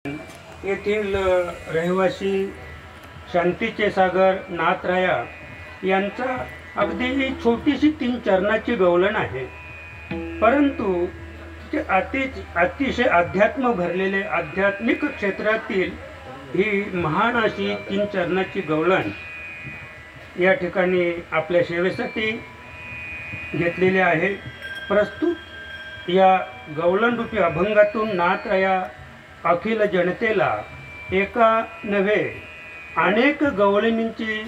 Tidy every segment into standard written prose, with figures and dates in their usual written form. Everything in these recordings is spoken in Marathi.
येथील रहिवासी शांतीचे सागर नाथराया यांचा अगदी छोटीशी 3 चरणाची गवलन आहे, परंतु ते अतिशय अध्यात्म भरलेले आध्यात्मिक क्षेत्रातील ही महान अशी 3 चरणाची गवलन या ठिकाणी आपल्या सेवेसाठी घेतलेली आहे। प्रस्तुत या गवलन रूपी अभंगातून नाथराया अखिल जनतेला एका नव्हे अनेक गवळणींची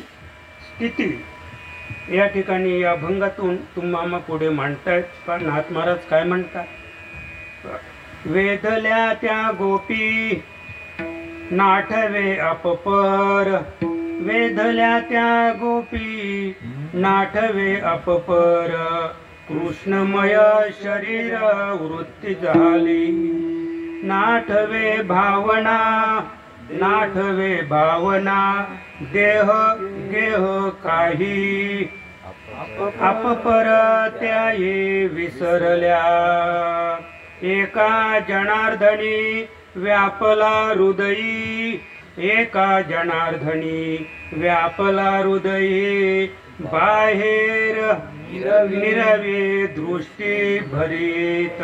स्थिती या ठिकाणी या अभंगातून तुम्हाला पुढे मांडतायत का नाथ महाराज काय म्हणतात? वेदल्या त्या गोपी नाठवे अपपर, वेदल्या त्या गोपी नाठवे अपपर, कृष्णमय शरीर वृत्ती झाली, नाठवे भावना, नाठवे भावना, देह गेह काही, अपपर त्याये विसरल्या, एका जनार्दनी व्यापला हृदयी, एका जनार्दनी व्यापला हृदयी, बाहेर निरवे दृष्टी भरीत,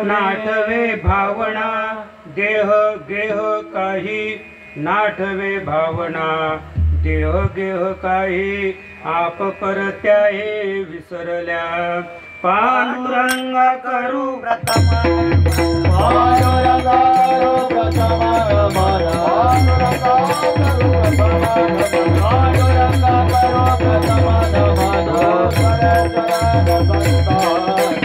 नाठवे भावना, देह गेह काही, नाठवे भावना, देह गेह काही, आप परत्या हे विसरल्या, पांडुरंग करू प्रथम, पांडुरंग करू प्रथम मन, पांडुरंग करू प्रथम मन,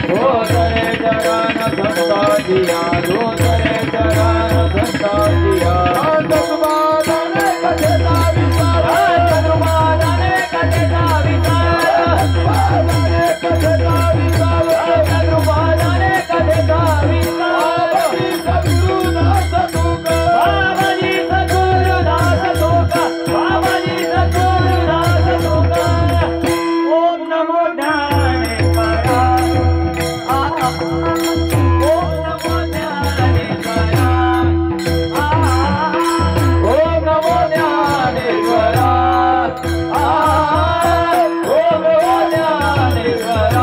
हो रे जगन संता दिया, हो रे जगन संता दिया, तनुमाने कथेचा विचार, तनुमाने कथेचा विचार, तनुमाने कथेचा विचार, तनुमाने कथेचा विचार, सद्गुरुदास तुका, बाबाजी सद्गुरुदास तुका, बाबाजी सद्गुरुदास तुका, ओम नमो ज्ञानेश्वरा, ओम नमो ज्ञानेश्वरा, ओम नमो ज्ञानेश्वरा, ओम नमो ज्ञानेश्वरा,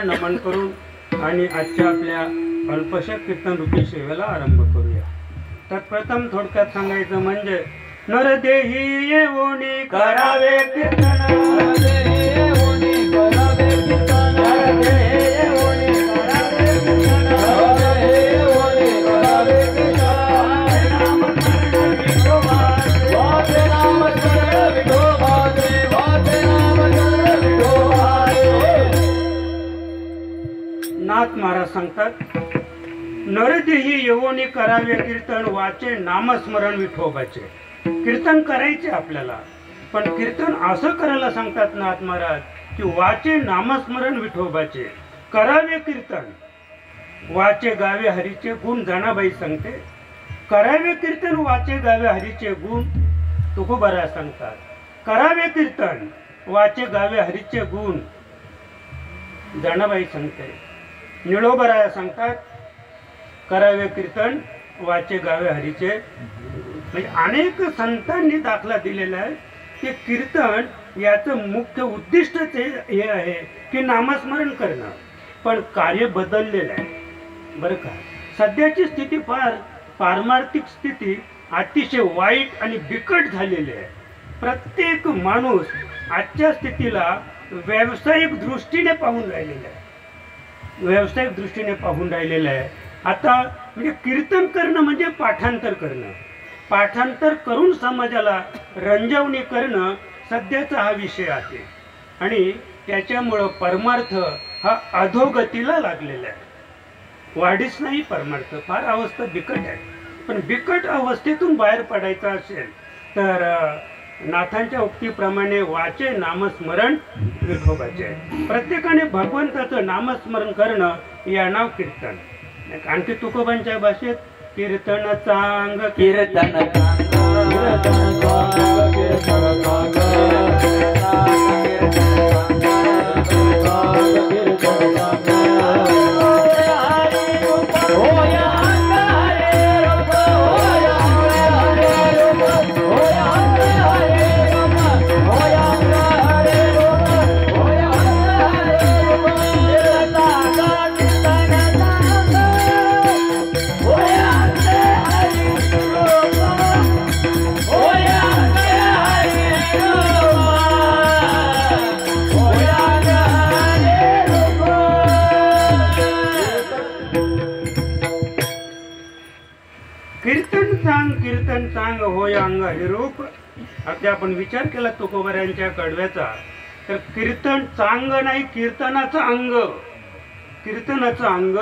नमन करून आणि आजच्या आपल्या अल्पशा कीर्तन रूपी सेवेला आरंभ करूया। तत्प्रथम थोडक्यात सांगायचं म्हणजे नरदेही येऊनी करावे कीर्तन, नरदेही येऊनी करावे कीर्तन, नरदेही येऊनी करावे कीर्तन, नरदेही येऊनी करावे कीर्तन, वाचे नाम शरण विठोबाचे, वाचे नाम शरण विठोबाचे। नाथ महाराज सांगतात नरदेही येऊनी करावे कीर्तन, वाचे नामस्मरण विठोबाचे। कीर्तन करायचे आपल्याला, पण कीर्तन असं करायला सांगतात नाथ महाराज की वाचे नामस्मरण विठोबाचे। करावे कीर्तन वाचे गावे हरीचे गुण जनाबाई सांगते. करावे कीर्तन वाचे गावे हरीचे गुण तुकोबाराया सांगतात. करावे कीर्तन वाचे गावे हरीचे गुण जनाबाई सांगते. निळोबाराया सांगतात करावे कीर्तन वाचे गावे हरीचे. म्हणजे अनेक संतांनी दाखला दिलेला आहे की कीर्तन याचं मुख्य उद्दिष्टच हे आहे की नामस्मरण करणं. पण कार्य बदललेलं आहे बरं का. सध्याची स्थिती पारमार्थिक स्थिती अतिशय वाईट आणि बिकट झालेली आहे. प्रत्येक माणूस आजच्या स्थितीला व्यावसायिक दृष्टीने पाहून राहिलेला आहे. व्यावसायिक दृष्टीने पाहून राहिलेलं आहे. आता म्हणजे कीर्तन करणं म्हणजे पाठांतर करणं. पाठांतर करून समाजाला रंजवणी करणं सध्याचा हा विषय आहे. आणि त्याच्यामुळं परमार्थ हा अधोगतीला लागलेला आहे. वाढीच नाही परमार्थ. फार अवस्था बिकट आहे. पण बिकट अवस्थेतून बाहेर पडायचं असेल तर नाथांच्या उक्तीप्रमाणे वाचे नामस्मरण विठोबाचे. प्रत्येकाने भगवंताचं नामस्मरण करणं या नाव कीर्तन. आणखी तुकोबांच्या भाषेत कीर्तन चांग कीर्तन कीर्तन चांग होय अंग हिरूप. आता आपण विचार केला तुकोबारायांच्या कडव्याचा तर कीर्तन चांग नाही कीर्तनाचं अंग. कीर्तनाचं अंग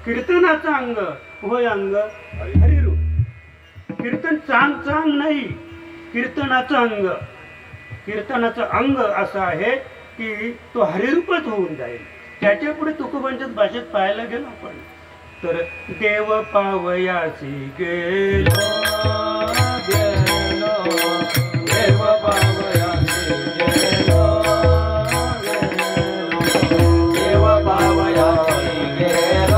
कीर्तनाचं अंग होय अंग हरिरूप. कीर्तन चांग नाही कीर्तनाचं अंग. कीर्तनाचं अंग असं आहे की तो हरिरूपच होऊन जाईल. त्याच्या पुढे तुकोबांच्या भाषेत पाहायला गेलो आपण तर देव पावयासी गेलो देव पावयासी गेलो देव पावयासी गेलो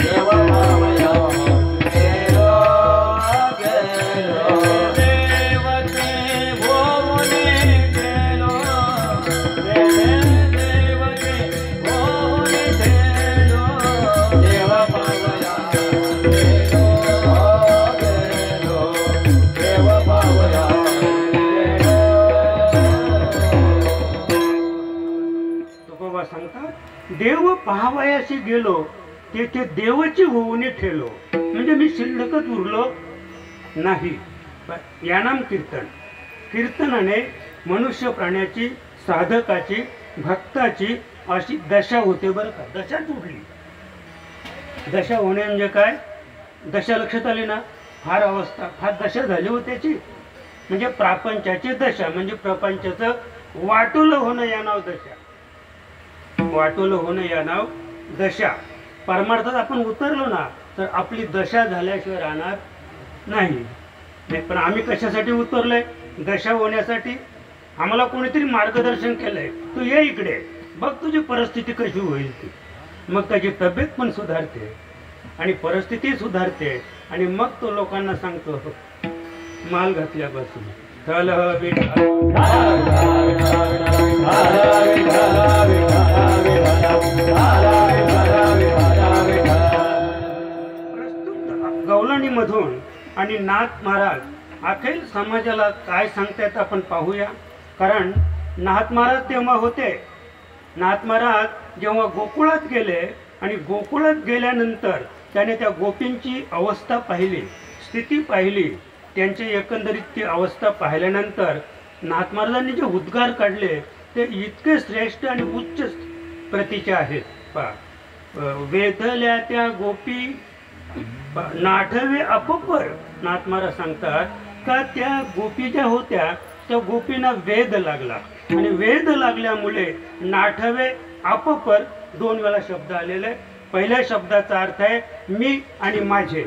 देव पावयासी गेलो देवते भोवने गेलो देवते भोवने गेलो देव पावयासी सांगतात देव पाहावयाशी गेलो तेथे देवाची होऊन ठेलो. म्हणजे मी शिल्लकच उरलो नाही. या नाम कीर्तन. कीर्तनाने मनुष्य प्राण्याची साधकाची भक्ताची अशी दशा होते बरं का. दशा तुटली. दशा होणे म्हणजे काय. दशा लक्षात आली ना. फार अवस्था फार दशा झाली हो त्याची. म्हणजे प्रापंचाची दशा म्हणजे प्रपंचाचं वाटोलं होणं या नाव दशा. वाटोलं होणं या नाव दशा. परमार्थात आपण उतरलो ना तर आपली दशा झाल्याशिवाय राहणार नाही. पण आम्ही कशासाठी उतरलोय. दशा होण्यासाठी. आम्हाला कोणीतरी मार्गदर्शन केलंय. तू ये इकडे बघ तुझी परिस्थिती कशी होईल ती. मग त्याची तब्येत पण सुधारते आणि परिस्थिती सुधारते आणि मग तो लोकांना सांगतो माल घातल्यापासून चल गवळणी मधून आणि नाथ महाराज अखेर समाजाला काय सांगतायत आपण पाहूया. कारण नाथ महाराज तेव्हा होते. नाथ महाराज जेव्हा गोकुळात गेले आणि गोकुळात गेल्यानंतर त्याने त्या गोपींची अवस्था पाहिली, स्थिती पाहिली, त्यांची एकंदरीत ती अवस्था पाहिल्यानंतर नाथ महाराजांनी जे उद्गार काढले ते इतके श्रेष्ठ आणि उच्च प्रतीचे आहेत. वेधल्या त्या गोपी नाठवे अपपर. नाथ महाराज सांगतात का त्या गोपी ज्या होत्या त्या गोपींना वेध लागला. आणि वेद लागल्यामुळे नाठवे आपपर 2 वेळा शब्द आलेले आहे. पहिल्या शब्दाचा अर्थ आहे मी आणि माझे.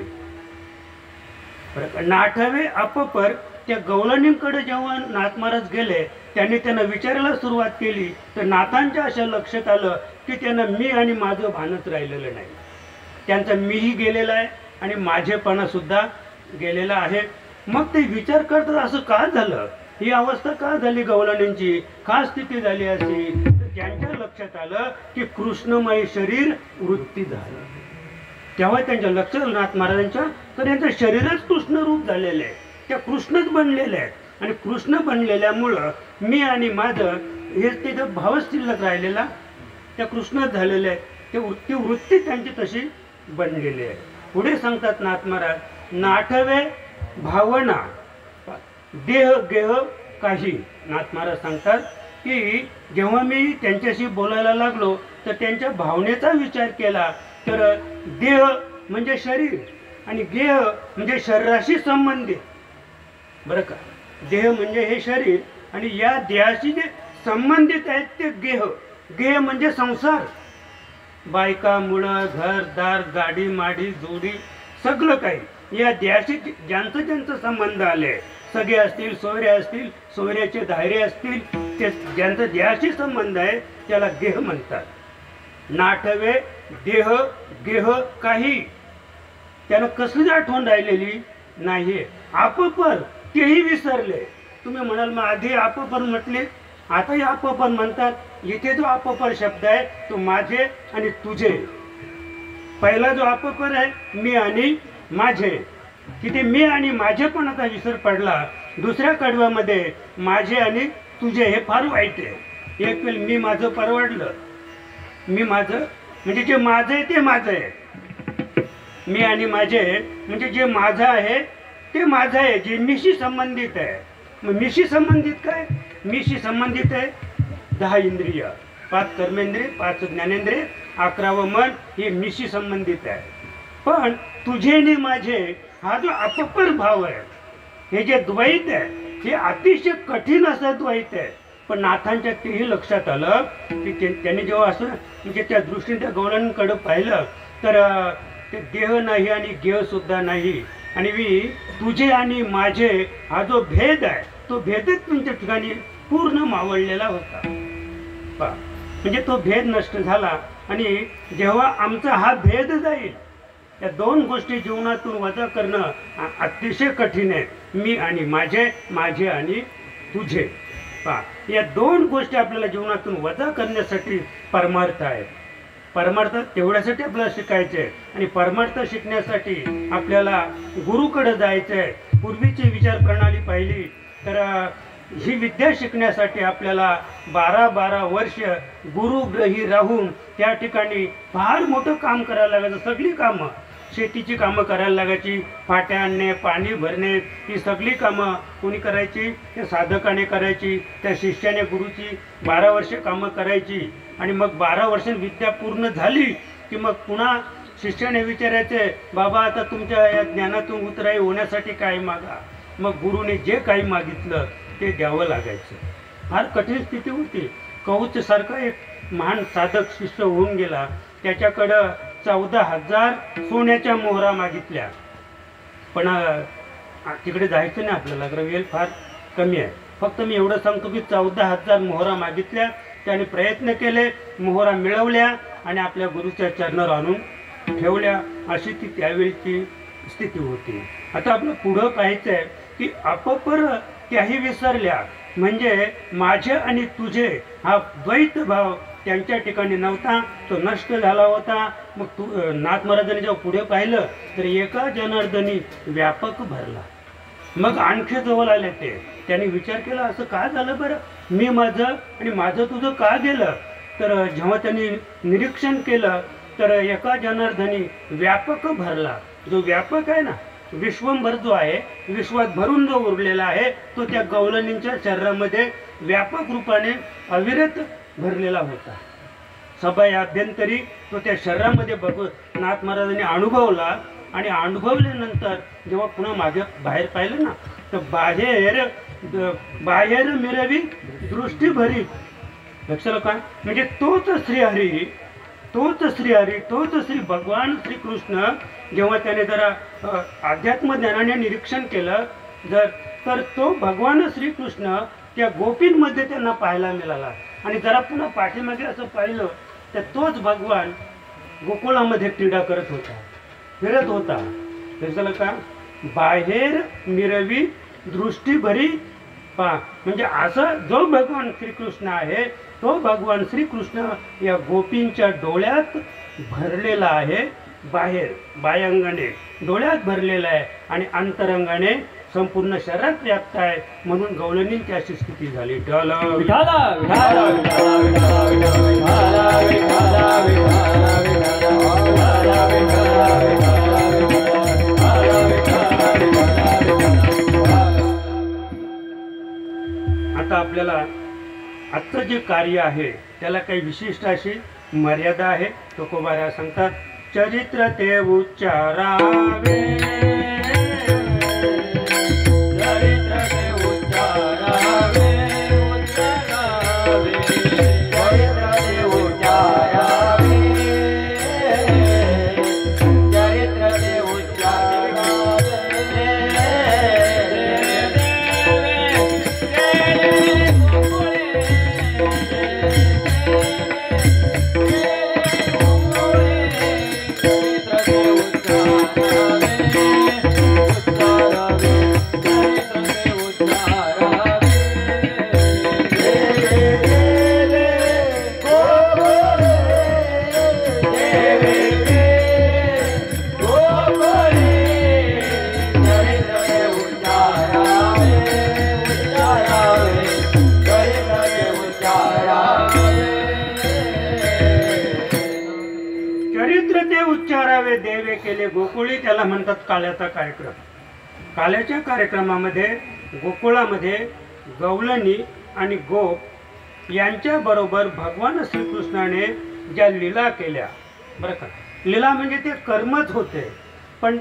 नाठवे आपपर त्या गवलनींकडे जेव्हा नाथ महाराज गेले, त्यांनी त्यांना विचारायला सुरुवात केली, तर नाथांच्या अशा लक्षात आलं की त्यांना मी आणि माझं भानच राहिलेलं नाही. त्यांचा मीही गेलेला आहे आणि माझेपणा सुद्धा गेलेला आहे. मग ते विचार करतात असं का झालं, ही अवस्था का झाली, गवलनींची का स्थिती झाली अशी. तर त्यांच्या लक्षात आलं की कृष्णमय शरीर वृत्ती झालं. तेव्हा त्यांच्या लक्षात आलं नाथ महाराजांच्या, तर यांचं शरीरच कृष्ण रूप झालेलं आहे, त्या कृष्णच बनलेले आहेत. आणि कृष्ण बनलेल्यामुळं मी आणि माझं हे तिथं भावच शिल्लक राहिलेला त्या कृष्णच झालेले आहे. ती वृत्ती त्यांची तशी बनलेली आहे. पुढे सांगतात नाथ महाराज, नाठवे भावना देह गेह काही. नाथ महाराज सांगतात की जेव्हा मी त्यांच्याशी बोलायला लागलो तर त्यांच्या भावनेचा विचार केला, तर देह म्हणजे शरीर आणि गेह म्हणजे शरीराशी संबंधित. बरं का, देह म्हणजे हे शरीर आणि या देहाशी जे संबंधित आहेत ते गेह. गेह म्हणजे संसार, बायका मुलं घरदार गाडी माडी जोडी सगळं काही या देहाशी ज्यांचं संबंध आले, सगळे असतील सोयरे असतील सोयऱ्याचे दायरे असतील, ते ज्यांचा देहाशी संबंध आहे त्याला गेह म्हणतात. नाठवे देह गेह काही, त्यानं कसलीच आठवण राहिलेली नाही. आपपर तेही विसरले. तुम्ही म्हणाल मग आधी आपपर म्हटले, आताही आपपर म्हणतात. इथे जो आपपर शब्द आहे तो माझे आणि तुझे. पहिला जो आपपर आहे मी आणि माझे, तिथे मी आणि माझे पण आता विसर पडला. दुसऱ्या कडव्यामध्ये माझे आणि तुझे हे फार वाईट आहे. एक वेळ मी माझं परवडलं, मी माझं म्हणजे जे माझं आहे ते माझं आहे. मी आणि माझे म्हणजे जे माझं आहे ते माझं आहे, जे मीशी संबंधित आहे. मग मीशी संबंधित काय, मीशी संबंधित आहे 10 इंद्रिय, 5 कर्मेंद्रिय, 5 ज्ञानेंद्रिय, 11वं मन, हे मीशी संबंधित आहे. पण तुझे आणि माझे हा जो अपपर भाव आहे, हे जे द्वैत आहे हे अतिशय कठीण असं द्वैत आहे. पण नाथांच्या तेही लक्षात आलं की त्यांनी जेव्हा असं म्हणजे त्या दृष्टीने त्या गवलनींकडे पाहिलं तर ते देह नाही आणि गेह सुद्धा नाही. आणि मी तुझे आणि माझे हा जो भेद आहे तो भेदच तुमच्या ठिकाणी पूर्ण मावळलेला होता. म्हणजे तो भेद नष्ट झाला. आणि जेव्हा आमचा हा भेद जाईल, या 2 गोष्टी जीवनातून वजा करणं अतिशय कठीण आहे. मी आणि माझे, माझे आणि तुझे. या 2 गोष्टी आपल्याला जीवनातून वजा करण्यासाठी परमार्थ आहे. परमार्थ तेवढ्यासाठी आपल्याला शिकायचे आहे. आणि परमार्थ शिकण्यासाठी आपल्याला गुरुकडे जायचं आहे. पूर्वीची विचार प्रणाली पाहिली तर ही विद्या शिकण्यासाठी आपल्याला 12-12 वर्ष गुरुग्रही राहून त्या ठिकाणी फार मोठं काम करायला लागायचं. सगळी कामं, शेतीची कामं करायला लागायची, फाट्या आणणे, पाणी भरणे, ही सगळी कामं कोणी करायची, त्या साधकाने करायची, त्या शिष्याने गुरुची 12 वर्ष कामं करायची. आणि मग 12 वर्ष विद्या पूर्ण झाली की मग पुन्हा शिष्याने विचारायचे, बाबा आता तुमच्या या ज्ञानातून उतराई होण्यासाठी काय मागा. मग गुरुने जे काही मागितलं ते द्यावं लागायचं. फार कठीण स्थिती होती. कौच सारखा एक महान साधक शिष्य होऊन गेला, त्याच्याकडं 14,000 सोन्याच्या मोहरा मागितल्या. पण तिकडे जायचं नाही आपल्याला, वेळ फार कमी आहे. फक्त मी एवढं सांगतो की 14,000 मोहरा मागितल्या. त्याने प्रयत्न केले, मोहरा मिळवल्या आणि आपल्या गुरुच्या चरणावर आणून ठेवल्या. अशी ती त्यावेळीची स्थिती होती. आता आपलं पुढं पाहायचं आहे की अपपर त्याही विसरल्या. म्हणजे माझे आणि तुझे हा द्वैत भाव त्यांच्या ठिकाणी नव्हता, तो नष्ट झाला होता. मग नाथ महाराजांनी जेव्हा पुढे पाहिलं तर एका जनार्दनी व्यापक भरला. मग आणखी जवळ आले ते. त्यांनी विचार केला असं का झालं बरं, मी माझं आणि माझं तुझं का गेलं. तर जेव्हा त्यांनी निरीक्षण केलं तर एका जनार्दनी व्यापक भरला. जो व्यापक आहे ना, विश्वंभर जो आहे, विश्वात भरून जो उरलेला आहे, तो त्या गवलनींच्या शरीरामध्ये व्यापक रूपाने अविरत भरलेला होता. सभा अभ्यंतरी तो त्या शरीरामध्ये बघून नाथ महाराजांनी अनुभवला. आणि अनुभवल्यानंतर जेव्हा पुन्हा मागे बाहेर पाहिलं ना, तर बाहेर मिरवी दृष्टीभरीत लक्षात काय म्हणजे तोच श्रीहरी तोच श्री भगवान श्रीकृष्ण जेव्हा त्याने जरा अध्यात्म ज्ञानाने निरीक्षण केलं तर तो भगवान श्रीकृष्ण त्या गोपींमध्ये त्यांना पाहायला मिळाला. आणि जरा पुन्हा पाठीमागे असं पाहिलं तर तोच भगवान गोकुळामध्ये क्रीडा करत होता, फिरत होता. त्याला का बाहेर मिरवी दृष्टीभरी पहा म्हणजे असं जो भगवान श्रीकृष्ण आहे तो भगवान श्रीकृष्ण या गोपींच्या डोळ्यात भरलेला आहे. बाहेर बाह्यांगाने डोळ्यात भरलेला आहे आणि अंतरंगाने संपूर्ण शरीरात व्याप्त आहे. म्हणून गवळणींची अशी स्थिती झाली. विठाला विठाला विठाला विठाला विठाला विठाला आता आपल्याला आजचं जे कार्य आहे त्याला काही विशिष्ट अशी मर्यादा आहे. तुकोबा सांगतात चरित्र ते उच्चारावे चरित्र ते उच्चारावे उच्चारावे चरित्र ते उच्चारावे चरित्र ते उच्चारावे उच्चारावे देवे केले गोकुळी त्याला म्हणतात काल्याचा कार्यक्रम. काल्याच्या कार्यक्रमामध्ये गोकुळामध्ये गवळणी आणि गोप यांच्या बरोबर भगवान श्रीकृष्णाने ज्या लीला केल्या बरं का. लीला म्हणजे ते कर्मच होते पण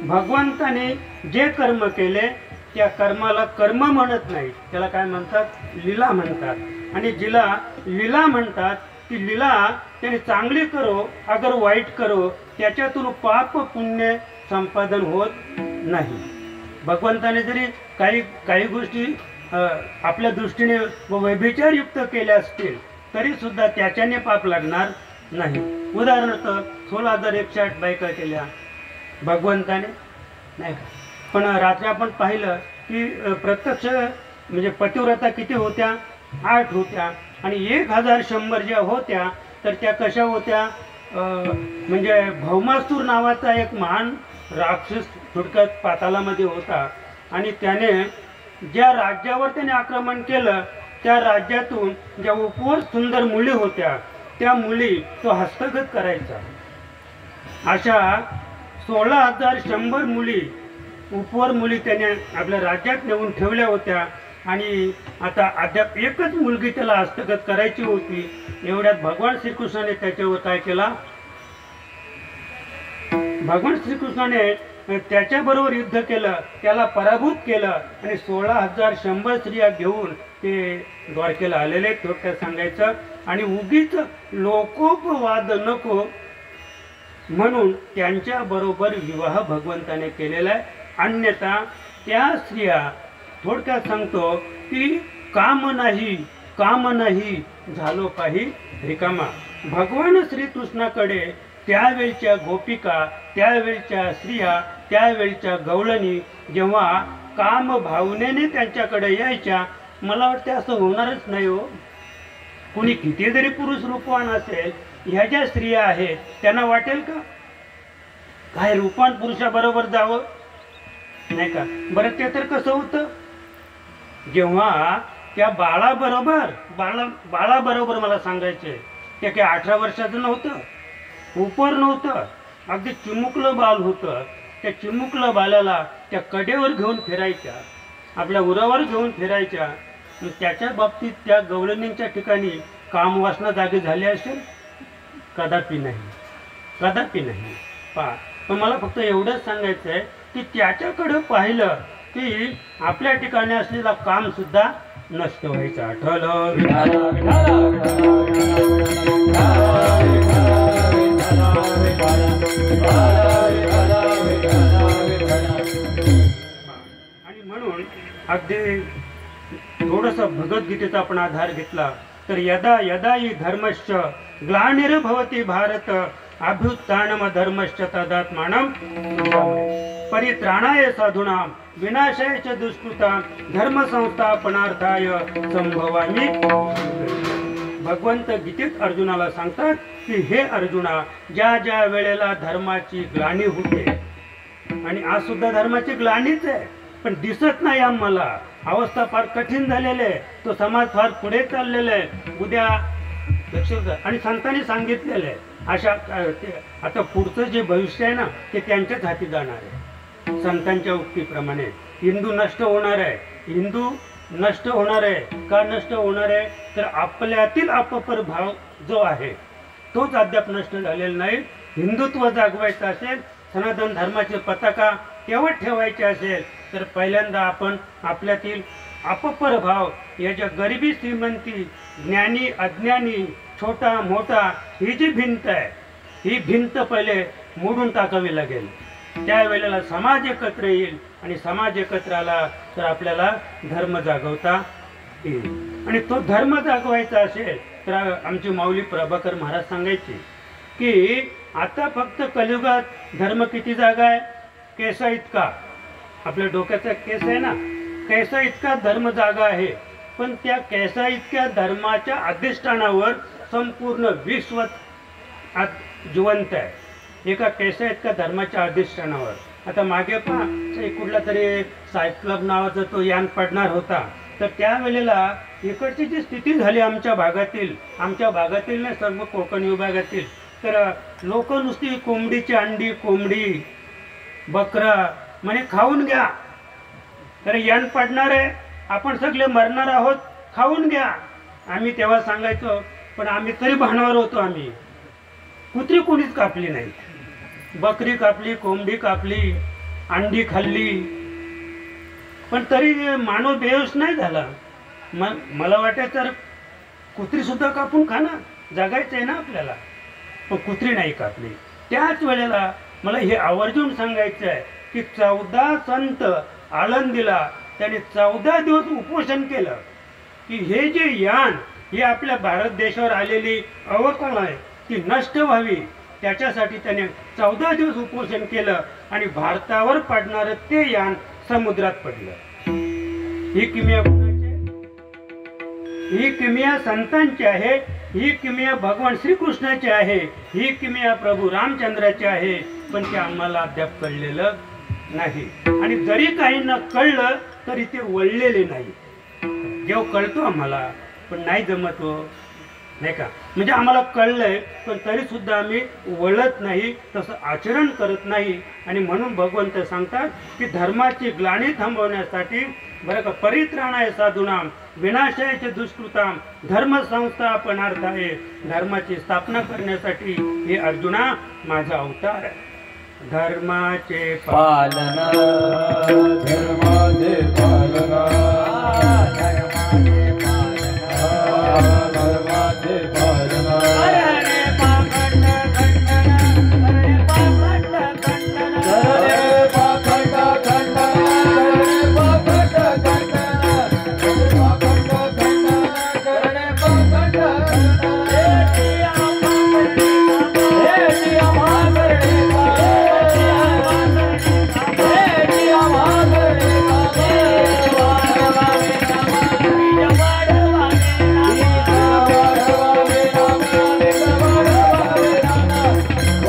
भगवंताने जे कर्म केले त्या कर्माला कर्म म्हणत नाही त्याला काय म्हणतात लीला म्हणतात. आणि जिला लीला म्हणतात ती लीला त्याने चांगली करो अगर वाईट करो त्याच्यातून पाप पुण्य संपादन होत नाही. भगवंताने जरी काही गोष्टी आपल्या दृष्टीने व्यभिचारयुक्त केल्या असतील तरी सुद्धा त्याच्याने पाप लागणार नाही. उदाहरणार्थ 16,108 बायका केल्या भगवंताने नाही का. पण रात्री आपण पाहिलं की प्रत्यक्ष म्हणजे पतिव्रता किती होत्या 8 होत्या आणि 1,100 ज्या होत्या तर त्या कशा होत्या म्हणजे भौमासूर नावाचा एक महान राक्षस थोडक्यात पातालामध्ये होता आणि त्याने ज्या राज्यावर त्याने आक्रमण केलं त्या राज्यातून ज्या उपवर सुंदर मुली होत्या त्या मुली तो हस्तगत करायचा. अशा 16,100 मुली उपवर मुली त्याने आपल्या राज्यात नेऊन ठेवल्या होत्या आणि आता अद्याप एकच मुलगी त्याला हस्तगत करायची होती. एवढ्यात भगवान श्रीकृष्णाने त्याच्यावर काय केला भगवान श्रीकृष्णाने त्याच्याबरोबर युद्ध केलं त्याला पराभूत केलं आणि 16,100 स्त्रिया घेऊन ते द्वारकेला आलेले थोडक्यात सांगायचं. आणि उगीच लोकोपवाद नको म्हणून त्यांच्या बरोबर विवाह भगवंताने केलेला आहे. अन्यथा त्या स्त्रिया थोडक्यात सांगतो की काम नाही झालो काही रिकामा. भगवान श्रीकृष्णाकडे त्यावेळच्या गोपिका त्यावेळच्या स्त्रिया त्यावेळच्या गवळणी जेव्हा काम भावनेने त्यांच्याकडे यायच्या मला वाटतं असं होणारच नाही हो. कुणी किती जरी पुरुष रूपवान असेल ह्या ज्या स्त्रिया आहेत त्यांना वाटेल का काय रूपवान पुरुषाबरोबर जावं नाही का. बरं ते तर कसं होतं जेव्हा त्या बाळाबरोबर मला सांगायचे ते काही 18 वर्षाचं नव्हतं उपर नव्हतं अगदी चिमुकलं बाल होतं. त्या चिमुकलं बालाला त्या कडेवर घेऊन फिरायच्या आपल्या उरावर घेऊन फिरायच्या. त्याच्या बाबतीत त्या गवळणींच्या ठिकाणी कामवासना जागी झाली असेल कदापि नाही पहा. पण मला फक्त एवढंच सांगायचं आहे की त्याच्याकडं पाहिलं की आपल्या ठिकाणी असलेला काम सुद्धा नष्ट व्हायचं आठवलं. विठाला विठाला आणि म्हणून अगदी थोडस भगवद्गीतेचा आपण आधार घेतला तर यदा यदा हि धर्मश्च ग्लानिर्भवति भारत अभ्युत्थानम धर्मश्च तदात्मानं परित्राणाय साधूनां विनाशाय च दुष्कृतां धर्म संस्थापनार्थाय संभवामि. भगवंत गीतेत अर्जुनाला सांगतात की हे अर्जुना, ज्या ज्या वेळेला धर्माची ग्लानी होते, आणि आज सुद्धा धर्माची ग्लानीच आहे, पण दिसत नाही आम्हाला, अवस्था फार कठीण झालेली आहे, तो समाज फार पुढे चाललेला आहे, उद्या आणि संतांनी सांगितलेलं आहे अशा आता पुढचं जे भविष्य आहे ना ते त्यांच्याच हाती जाणार आहे. संतांच्या उक्तीप्रमाणे हिंदू नष्ट होणार आहे. हिंदू नष्ट होणार आहे का नष्ट होणार आहे तर आपल्यातील अपपर भाव जो आहे तोच अद्याप नष्ट झालेला नाही. हिंदुत्व जागवायचं असेल, सनातन धर्माची पताका तेवढ ठेवायची असेल तर पहिल्यांदा आपण आपल्यातील अपपर भाव, याच्या गरिबी श्रीमंती, ज्ञानी अज्ञानी, छोटा मोठा, ही जी भिंत आहे ही भिंत पहिले मोडून टाकावी लागेल. त्यावेळेला समाज एकत्र येईल आणि समाज एकत्र आला तर आपल्याला धर्म जागवता येईल. आणि तो धर्म जागवायचा असेल तर आमचे माऊली प्रभाकर महाराज सांगायचे की आता फक्त कलियुगात धर्म किती जागा आहे, केसा इतका, आपल्या डोक्याचा केस आहे ना, कैसा इतका धर्म जागा आहे, पण त्या कैसा इतक्या धर्माच्या अधिष्ठानावर संपूर्ण विश्व जिवंत आहे. एका कैसा इतका धर्माच्या अधिष्ठानावर. आता मागे पहा कुठला तरी सायक्लब नावाचा तो यान पडणार होता, तर त्यावेळेला इकडची जी स्थिती झाली आमच्या भागातील नाही सर्व कोकण विभागातील, तर लोक नुसती कोंबडीची अंडी, कोंबडी बकरा म्हणे खाऊन घ्या, तर यान पडणार आहे, आपण सगळे मरणार आहोत, खाऊन घ्या. आम्ही तेव्हा सांगायचो, पण आम्ही तरी भानावर होतो. आम्ही कुत्री कोणीच कापली नाही, बकरी कापली, कोंबडी कापली, अंडी खाल्ली, पण तरी मानव बेहोश नाही झाला. मला वाटायचं तर कुत्री सुद्धा कापून खा ना, जगायचं आहे ना आपल्याला, पण कुत्री नाही कापली. त्याच वेळेला मला हे आवर्जून सांगायचं आहे की 14 संत आळंदीला त्याने 14 दिवस उपोषण केलं की हे जे यान, ही आपल्या भारत देशावर आलेली अवकळ आहे ती नष्ट व्हावी, त्याच्यासाठी त्याने 14 दिवस उपोषण केलं आणि भारतावर पडणारं ते यान समुद्रात पडलं. ही किमया कोणाची आहे? ही किमया संतांची आहे, ही किमया भगवान श्रीकृष्णाची आहे, ही किमया प्रभू रामचंद्राची आहे, पण ते आम्हाला अद्याप कळलेलं नाही. आणि जरी काही न कळलं तरी ते वळलेले नाही. जेव्हा कळतो आम्हाला पण नाही जमत हो, नाही का, म्हणजे आम्हाला कळलंय पण तरी सुद्धा आम्ही वळत नाही, तसं आचरण करत नाही. आणि म्हणून भगवंत सांगतात की धर्माची ग्लानी थांबवण्यासाठी बरं का, परित्राणाय साधूनां विनाशाय च दुष्कृतां धर्म संस्थापनार्थाय, धर्माची स्थापना करण्यासाठी हे अर्जुना माझा अवतार आहे. धर्माचे पालन, धर्माचे पालन, धर्माचे पालन, अरे पाखंड खंडन, अरे पाखंड खंडन, अरे पाखंड खंडन, अरे पाखंड खंडन, अरे पाखंड खंडन,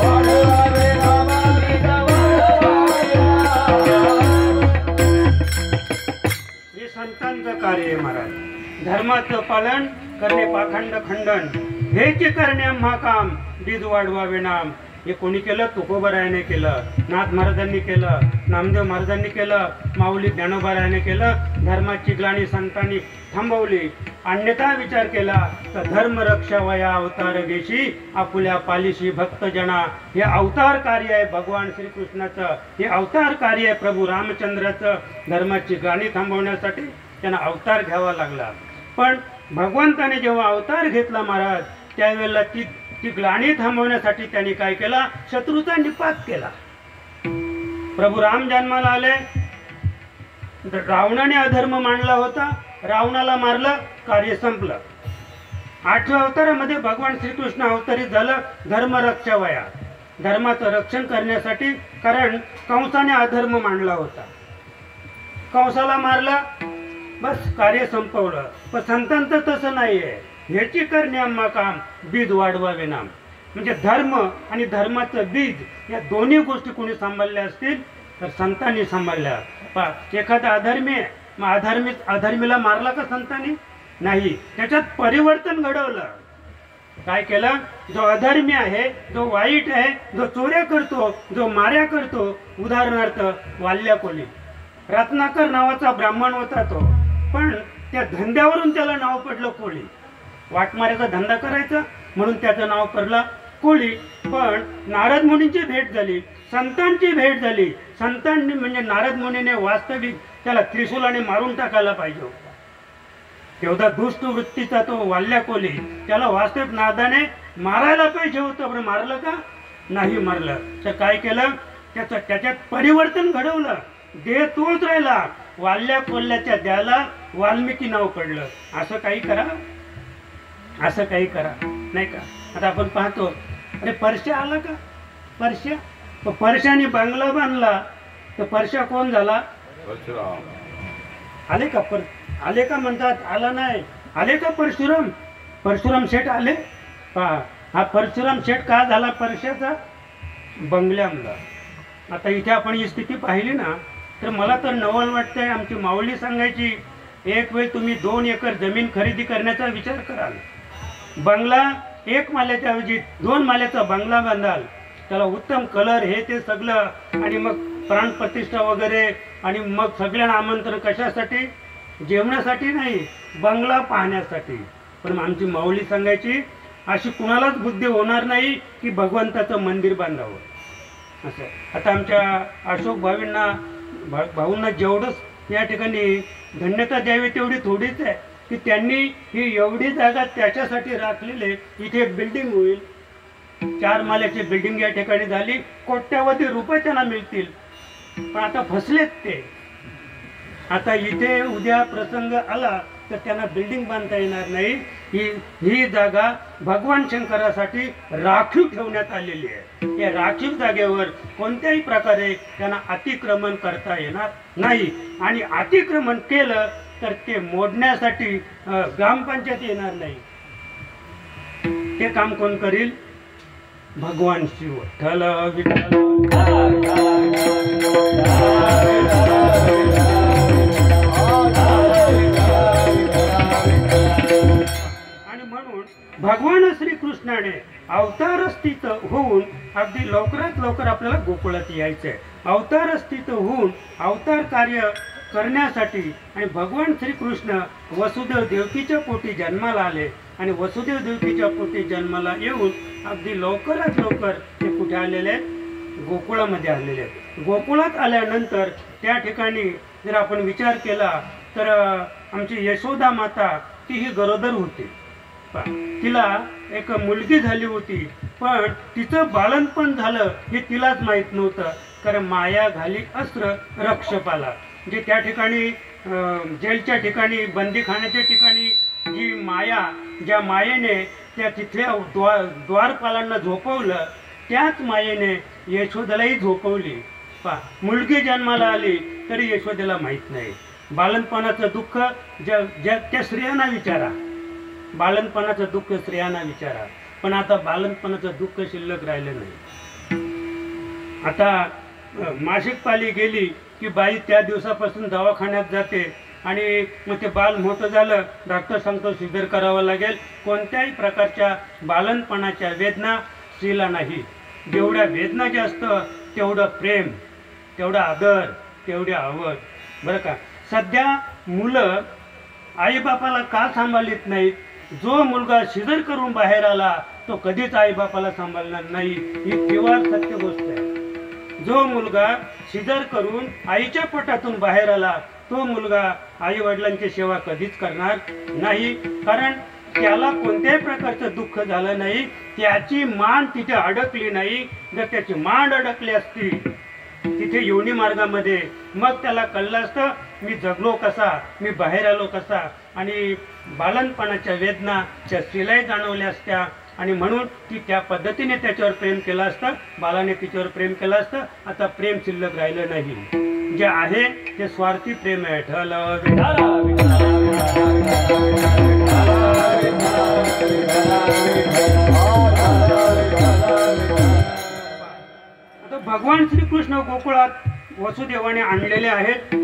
अरे पाखंड खंडन, हे संतांचं कार्य आहे महाराज. धर्माचं पालन करणे पाखंड खंडन, हेच करणे आम्हा काम, बीज वाढवावे नाम. हे कोणी केलं? तुकोबारायाने केलं, नाथ महाराजांनी केलं, नामदेव महाराजांनी केलं, माऊली ज्ञानोबारायाने केलं. धर्माची ग्लानी संतांनी थांबवली. अन्यथा विचार केला तर धर्म रक्षावया अवतार घेशी, आपुल्या पालिशी भक्तजना. हे अवतार कार्य आहे भगवान श्रीकृष्णाचं, हे अवतार कार्य आहे प्रभू रामचंद्राचं, धर्माची ग्लानी थांबवण्यासाठी. त्यांना अवतार घ्यावा लागला. पण भगवंताने जेव्हा अवतार घेतला महाराज, त्यावेळेला ती ग्लानी थांबवण्यासाठी त्यांनी काय केला, शत्रूचा निपात केला. प्रभू राम जन्माला आले, रावणाने अधर्म मांडला होता, रावणाला मारलं, कार्य संपलं. 8व्या अवतारामध्ये भगवान श्रीकृष्ण अवतरित झालं धर्मरक्षावया, धर्माचं रक्षण करण्यासाठी. कारण कंसाने अधर्म मांडला होता, कंसाला मारलं, बस कार्य संपवलं. पण संतांचं तसं नाही आहे. ह्याची करणे आम्हा काम, बीज वाढवावे नाम. म्हणजे धर्म आणि धर्माचं बीज या दोन्ही गोष्टी कोणी सांभाळल्या असतील तर संतांनी सांभाळल्या. एखादा अधर्मी आहे, मग अधर्मीला मारला का संतांनी? नाही, त्याच्यात परिवर्तन घडवलं. काय केलं? जो अधर्मी आहे, जो वाईट आहे, जो चोऱ्या करतो, जो माऱ्या करतो, उदाहरणार्थ वाल्या कोली, रत्नाकर नावाचा ब्राह्मण होता तो, पण त्या धंद्यावरून त्याला नाव पडलं कोळी. वाटमाऱ्याचा धंदा करायचा म्हणून त्याचं नाव पडलं कोळी. पण नारद मुनींची भेट झाली, संतांची भेट झाली. संतांनी म्हणजे नारद मुनीने वास्तविक त्याला त्रिशूलाने मारून टाकायला पाहिजे होता. तेवढा दुष्ट वृत्तीचा तो वाल्या कोली, त्याला वास्तविक नारदाने मारायला पाहिजे होतं, पण मारलं का? नाही मारलं. तर काय केलं? त्याच्यात परिवर्तन घडवलं. देह तोच राहिला, वाल्या कोल्ह्याच्या द्याला वाल्मिकी नाव पडलं. असं काही करा, असं काही करा नाही का? आता आपण पाहतो, अरे परश्या आला का? परश्याने बंगला बांधला, तर परश्या कोण झाला? आले का? आले का म्हणतात? आला नाही. आले का परशुराम शेठ आले? पहा, हा परशुराम शेठ का झाला परश्याचा? बंगल्यामुळं. आता इथे आपण ही स्थिती पाहिली ना, तर मला तर नवल वाटतंय. आमची माऊली सांगायची, एक वेळ तुम्ही 2 एकर जमीन खरेदी करण्याचा विचार कराल, बंगला 1 माल्याच्या ऐवजी 2 माल्याचा बंगला बांधाल, त्याला उत्तम कलर हे ते सगळं, आणि मग प्राणप्रतिष्ठा वगैरे, आणि मग सगळ्यांना आमंत्रण कशासाठी? जेवणासाठी नाही, बंगला पाहण्यासाठी. पण आमची माऊली सांगायची, अशी कुणालाच बुद्धी होणार नाही की भगवंताचं मंदिर बांधावं असं. आता आमच्या अशोक भाऊंना जेवढंच या ठिकाणी धन्यता द्यावी तेवढी थोडीच आहे की त्यांनी ही एवढी जागा त्याच्यासाठी राखलेली. इथे एक बिल्डिंग होईल, 4 माल्याची बिल्डिंग या ठिकाणी झाली, कोट्यावधी रुपये त्यांना मिळतील. पण आता फसलेत ते. आता इथे उद्या प्रसंग आला तर त्यांना बिल्डिंग बांधता येणार नाही. ही जागा भगवान शंकरासाठी राखीव ठेवण्यात आलेली आहे. या राखीव जागेवर कोणत्याही प्रकारे त्यांना अतिक्रमण करता येणार नाही. आणि अतिक्रमण केलं तर ते मोडण्यासाठी ग्रामपंचायत येणार नाही. ते काम कोण करील? भगवान शिव. विठ्ठल विठ्ठल. भगवान श्रीकृष्णाने अवतार स्थित होऊन अगदी लवकरात लवकर आपल्याला गोकुळात यायचं आहे. अवतार स्थित होऊन अवतार कार्य करण्यासाठी आणि भगवान श्रीकृष्ण वसुदेव देवकीच्या पोटी जन्माला आले आणि वसुदेव देवकीच्या पोटी जन्माला येऊन अगदी लवकरात लवकर ते कुठे आलेले आहेत? गोकुळामध्ये आलेले आहेत. गोकुळात आल्यानंतर त्या ठिकाणी जर आपण विचार केला तर आमची यशोदा माता ती ही गरोदर होती. तिला एक मुलगी झाली होती, पण तिचं बालनपण झालं हे तिलाच माहीत नव्हतं. कारण माया घाली अस्त्र रक्षपाला, जे त्या ठिकाणी जेलच्या ठिकाणी बंदीखान्याच्या ठिकाणी जी माया, ज्या मायेने त्या तिथल्या द्वारपालांना झोपवलं, त्याच मायेने यशोदेलाही झोपवली. मुलगी जन्माला आली तरी यशोदेला माहीत नाही. बालनपणाचं दुःख त्या स्त्रियांना विचारा, बालनपणाचं दुःख स्त्रियांना विचारा. पण आता बालनपणाचं दुःख शिल्लक राहिलं नाही. आता मासिक पाळी गेली की बाई त्या दिवसापासून दवाखान्यात जाते आणि मग ते बाल मोठं झालं, डॉक्टर सांगतो सिजर करावं लागेल. कोणत्याही प्रकारच्या बालनपणाच्या वेदना स्त्रीला नाही. जेवढ्या वेदना जास्त तेवढं प्रेम, तेवढा आदर, तेवढी आवड. बरं का, सध्या मुलं आईबापाला का सांभाळत नाहीत? जो मुलगा सिजर करून बाहेर आला तो कधीच आईबापाला सांभाळणार नाही. ही केवळ सत्य गोष्ट आहे. जो मुलगा सिजर करून आईच्या पोटातून बाहेर आला तो मुलगा आई वडिलांची सेवा कधीच करणार नाही, कारण त्याला कोणत्याही प्रकारचं दुःख झालं नाही, त्याची मान तिथे अडकली नाही. जर त्याची मान अडकली असती तिथे योनी मार्गामध्ये, मग त्याला कळलं असतं मी जगलो कसा, मी बाहेर आलो कसा, आणि बालनपणाच्या वेदनाच्या शिलाई जाणवल्या असत्या, आणि म्हणून ती त्या पद्धतीने त्याच्यावर प्रेम केलं असतं. बालाने तिच्यावर प्रेम केलं असतं. आता प्रेम शिल्लक राहिलं नाही, जे आहे ते स्वार्थी प्रेम आहे. आता भगवान श्रीकृष्ण गोकुळात वसुदेवाने आणलेले आहेत,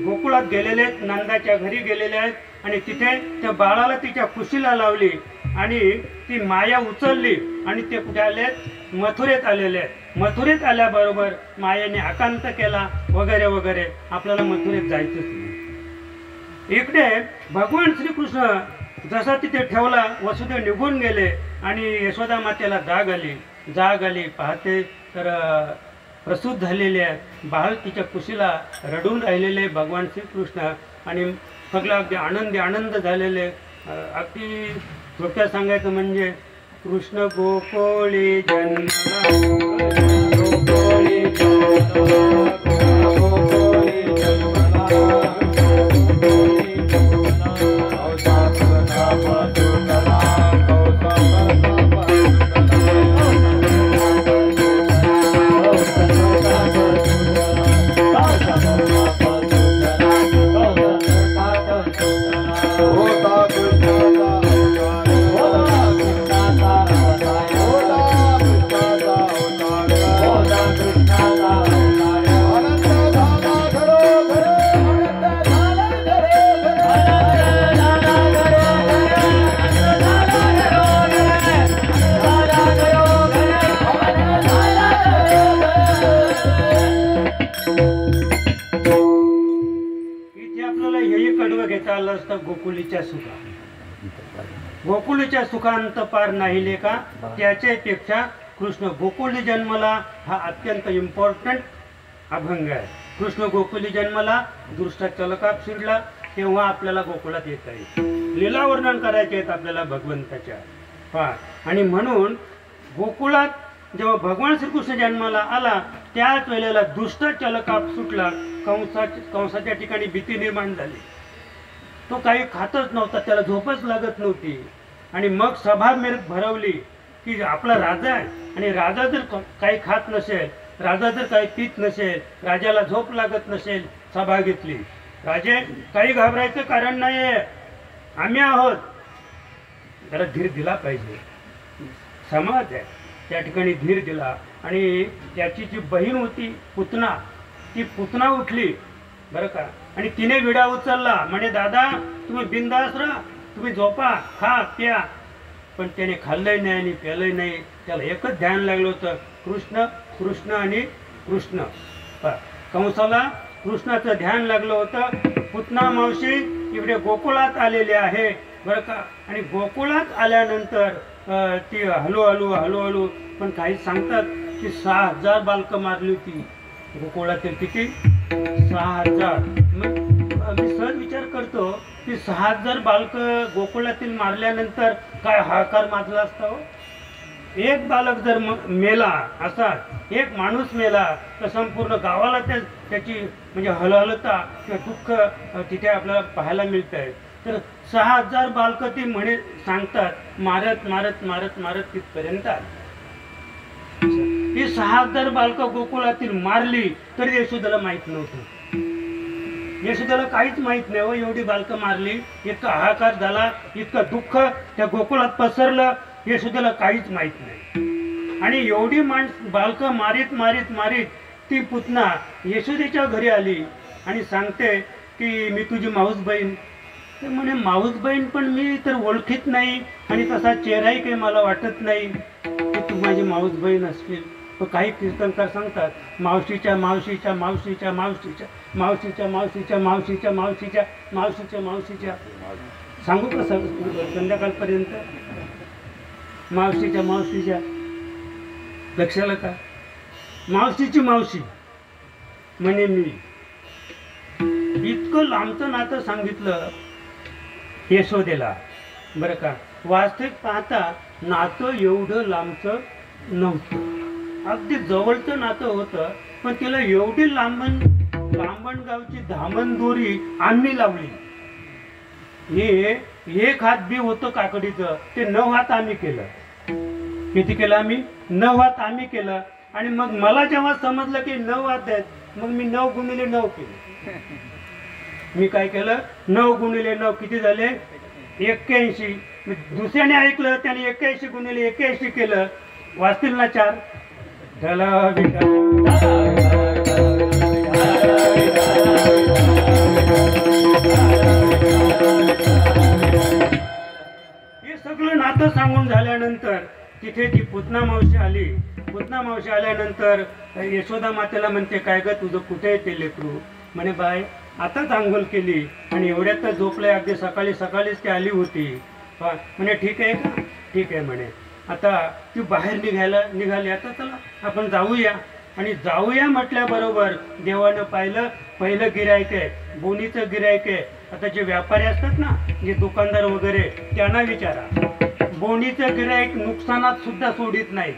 गोकुळात गेलेले आहेत, नंदाच्या घरी गेलेले आहेत, आणि तिथे त्या बाळाला तिच्या कुशीला लावली आणि ती माया उचलली आणि ते कुठे आले, मथुरेत आलेले आहेत. मथुरेत आल्याबरोबर मायेने आकांत केला वगैरे वगैरे, आपल्याला मथुरेत जायचंच नाही. इकडे भगवान श्रीकृष्ण जसा तिथे ठेवला, वसुदेव निघून गेले आणि यशोदा मातेला जाग आली पाहते तर प्रसूत झालेले आहे, बाळ तिच्या कुशीला रडून राहिलेले भगवान श्रीकृष्ण, आणि सगळं अगदी आनंद झालेले. अगदी थोडक्यात सांगायचं म्हणजे कृष्ण गोकुळी जन्मला, गोकुळी जन्मला, गोकुळी जन्मला, गोकुळी जन्मला, गोकुळीच्या सुखा, गोकुळीच्या सुखांत पार नाहीले का, त्याच्यापेक्षा कृष्ण गोकुळी जन्मला हा अत्यंत इम्पॉर्टंट अभंग आहे. कृष्ण गोकुळी जन्मला, दृष्टा चलकाप शिरला, तेव्हा आपल्याला गोकुळात येत आहे, लीला वर्णन करायचे आहेत आपल्याला भगवंताच्या. पहा, आणि म्हणून गोकुळात जेव्हा भगवान श्रीकृष्ण जन्माला आला त्याच वेळेला दुष्ट चलकाप सुटला, कंसाच्या ठिकाणी भीती निर्माण झाली. तो काही खातच नव्हता, त्याला झोपच लागत नव्हती, आणि मग सभा भरवली की आपला राजा आहे, आणि राजा जर काही खात नसेल, राजा जर काही पीत नसेल, राजाला झोप लागत नसेल, सभा घेतली. राजे काही घाबरायचं कारण नाही, आम्ही आहोत, जरा धीर दिला पाहिजे, समाज आहे, त्या ठिकाणी धीर दिला. आणि त्याची जी बहीण होती पुतना, ती पुतना उठली बरं का, आणि तिने विडा उचलला, म्हणे दादा तुम्ही बिंदास राहा, तुम्ही झोपा, खा प्या. पण त्याने खाल्लंही नाही आणि प्यालंही नाही, त्याला एकच ध्यान लागलं होतं, कृष्ण कृष्ण आणि कृष्ण. कंसाला कृष्णाचं ध्यान लागलं होतं. पुतना मावशी इकडे गोकुळात आलेले आहे बरं का, आणि गोकुळात आल्यानंतर ती हळूहळू पण काही सांगतात की 6000 बालकं मारली होती गोकुळातील. किती? 6000. मग मी सहज विचार करतो की 6000 बालकं गोकुळातील मारल्यानंतर काय हाहाकार माजला असता हो. एक बालक जर मेला, असा एक माणूस मेला, तर संपूर्ण गावाला त्याची म्हणजे हलहलता किंवा दुःख तिथे आपल्याला पाहायला मिळत आहे. तर 6000 बालकं ती म्हणे सांगतात मारत मारत मारत मारत तिथपर्यंत आली. ही 6000 बालकं गोकुळातील मारली तरी यशोदेला माहीत नव्हतं. यशोदेला काहीच माहीत नाही हो, एवढी बालकं मारली, इतका हाहाकार झाला, इतकं दुःख त्या गोकुळात पसरलं, यशोदेला काहीच माहीत नाही. आणि एवढी बालकं मारीत मारीत मारीत ती पुतना यशोदेच्या घरी आली आणि सांगते की मी तुझी माऊस बहीण. तर म्हणे माऊस बहीण पण मी तर ओळखीत नाही आणि तसा चेहराही काही मला वाटत नाही की तू माझी माऊस बहीण असतील. तर काही कीर्तनकार सांगतात मावशीच्या मावशीच्या मावशीच्या मावशीच्या मावशीच्या मावशीच्या मावशीच्या मावशीच्या मावशीच्या मावशीच्या. सांगू का संध्याकाळपर्यंत? मावशीच्या मावशीच्या लक्षाला का? मावशीची मावशी म्हणे मी, इतकं लांबचं नातं सांगितलं यशोदेला. बरं का, वास्तविक पाहता नातं एवढं लांबचं नव्हतं, अगदी जवळचं नातं होतं. पण तिला एवढी लांबणगावची धामण दोरी आम्ही लावली. हे एक हात बी होतं काकडीचं, ते 9 हात आम्ही केलं. किती केलं आम्ही? 9 हात आम्ही केलं. आणि मग मला जेव्हा समजलं की 9 हात आहेत, मग मी 9 गुणिले 9 केले. मी काय केलं? 9 गुणिले 9 किती झाले? 81. दुसऱ्याने ऐकलं, त्याने 81 गुणिले 81 केलं. वाचतील ना 4? झालं. हे सगळं नातं सांगून झाल्यानंतर तिथे ती पुतना मावशी आली. पुतना मावशी आल्यानंतर यशोदा मातेला म्हणते, काय ग तुझं कुठे ते लेकरू? म्हणे बाय आताच आंघोळ केली आणि एवढ्यात तर झोपलंय, अगदी सकाळीच ती आली होती. म्हणे ठीक आहे का? ठीक आहे म्हणे. आता ती बाहेर निघाली. आता चला आपण जाऊया. आणि जाऊया म्हटल्याबरोबर देवानं पाहिलं, पहिलं गिरायक आहे, बोनीचं गिरायक आहे. आता जे व्यापारी असतात ना, जे दुकानदार वगैरे, त्यांना विचारा, बोनीचं गिरायक नुकसानात सुद्धा सोडित नाही.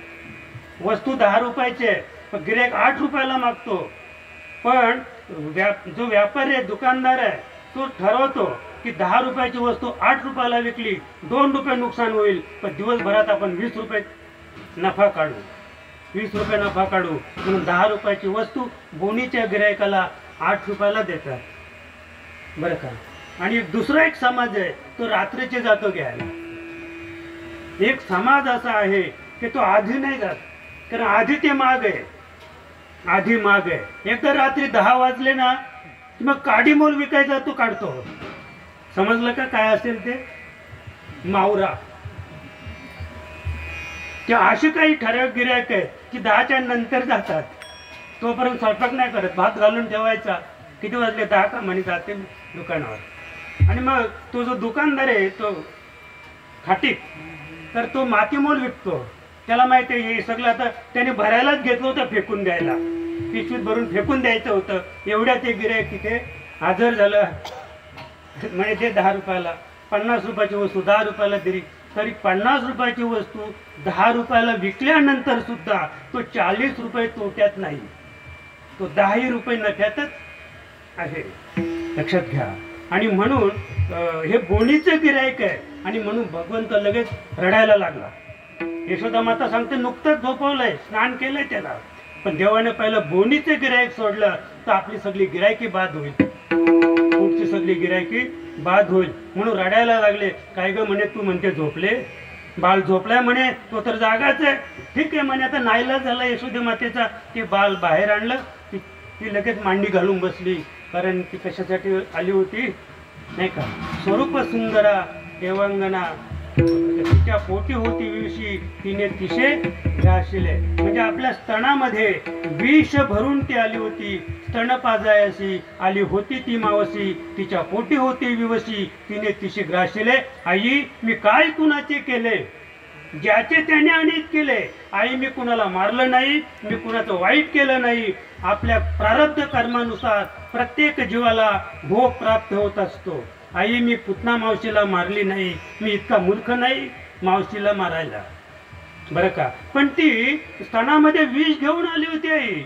वस्तू 10 रुपयाची आहे, पण गिरायक 8 रुपयाला मागतो. पण जो व्यापारी आहे, दुकानदार आहे, तो ठरवतो की 10 रुपयाची वस्तू 8 रुपयाला विकली, 2 रुपये नुकसान होईल, पण दिवसभरात आपण 20 रुपये नफा काढू, 20 रुपये नफा काढू. म्हणून 10 रुपयाची वस्तू बोनीच्या गिरायकाला 8 रुपयाला देतात. बरं का. आणि दुसरा एक समाज आहे, तो रात्रीचे जातो घ्यायला. एक समाज असा आहे की तो आधी नाही जात, कारण आधी ते माग आहे. एकदा रात्री 10 वाजले ना, मग काडी मोल विकायचा तो काढतो. समजलं का काय असेल ते? मावरा. ते असे काही ठराविक गिरायक आहे की 10च्या नंतर जातात. तोपर्यंत स्वयंपाक नाही करत, भात घालून ठेवायचा. किती वाजले? 10 का? म्हणे जाते दुकानावर. आणि मग तो जो दुकानदार आहे, तो खाटीक, तर तो मातीमोल विकतो. त्याला माहिती आहे हे सगळं आता त्याने भरायलाच घेतलं होतं, फेकून द्यायला, पिशवीत भरून फेकून द्यायचं होतं. एवढ्या ते गिरायक तिथे हजर झालं. म्हणजे ते 10 रुपयाला 50 रुपयाची वस्तू 10 रुपयाला दिली, तरी 50 रुपयाची वस्तू 10 रुपयाला विकल्यानंतर सुद्धा तो 40 रुपये तोट्यात नाही, तो 10 रुपये नफ्यातच आहे. लक्षात घ्या. आणि म्हणून हे बोनीचं गिरायक आहे. आणि म्हणून भगवंत लगेच रडायला लागला. यशोदा माता सांगते, नुकतंच झोपवलंय, स्नान केलंय त्याला, पण देवाने पहिलं बोनीचं गिरायक सोडलं तर आपली सगळी गिरायकी बाद होईल, पुढची सगळी गिरायकी बाद होईल. म्हणून रडायला लागले. काय ग म्हणे, तू म्हणते झोपले, बाळ झोपलाय म्हणे, तो तर जागाच आहे. ठीक आहे म्हणे. आता नाईलाज झाला यशोदे मातेचा. ते बाळ बाहेर आणलं, ती लगेच मांडी घालून बसली, कारण ती कशासाठी आली होती नाही का? स्वरूप सुंदरा देवांगना, तिच्या पोटी होती विषी, तिने तिशे घाशिले. म्हणजे आपल्या स्तनामध्ये विष भरून ती आली होती. स्तन पाजायसी आली होती ती मावसी, तिच्या पोटी होती विवशी, तिने तिशी ग्राशिले. आई मी काय कुणाचे केले, ज्याचे त्याने अनित केले. आई मी कुणाला मारलं नाही, मी कुणाचं वाईट केलं नाही. आपल्या प्रारब्ध कर्मानुसार प्रत्येक जीवाला भोग प्राप्त होत असतो. आई मी पुतना मावशीला मारली नाही, मी इतका मूर्ख नाही मावशीला मारायला. बरं का. पण ती स्तनामध्ये विष घेऊन आली होती आई,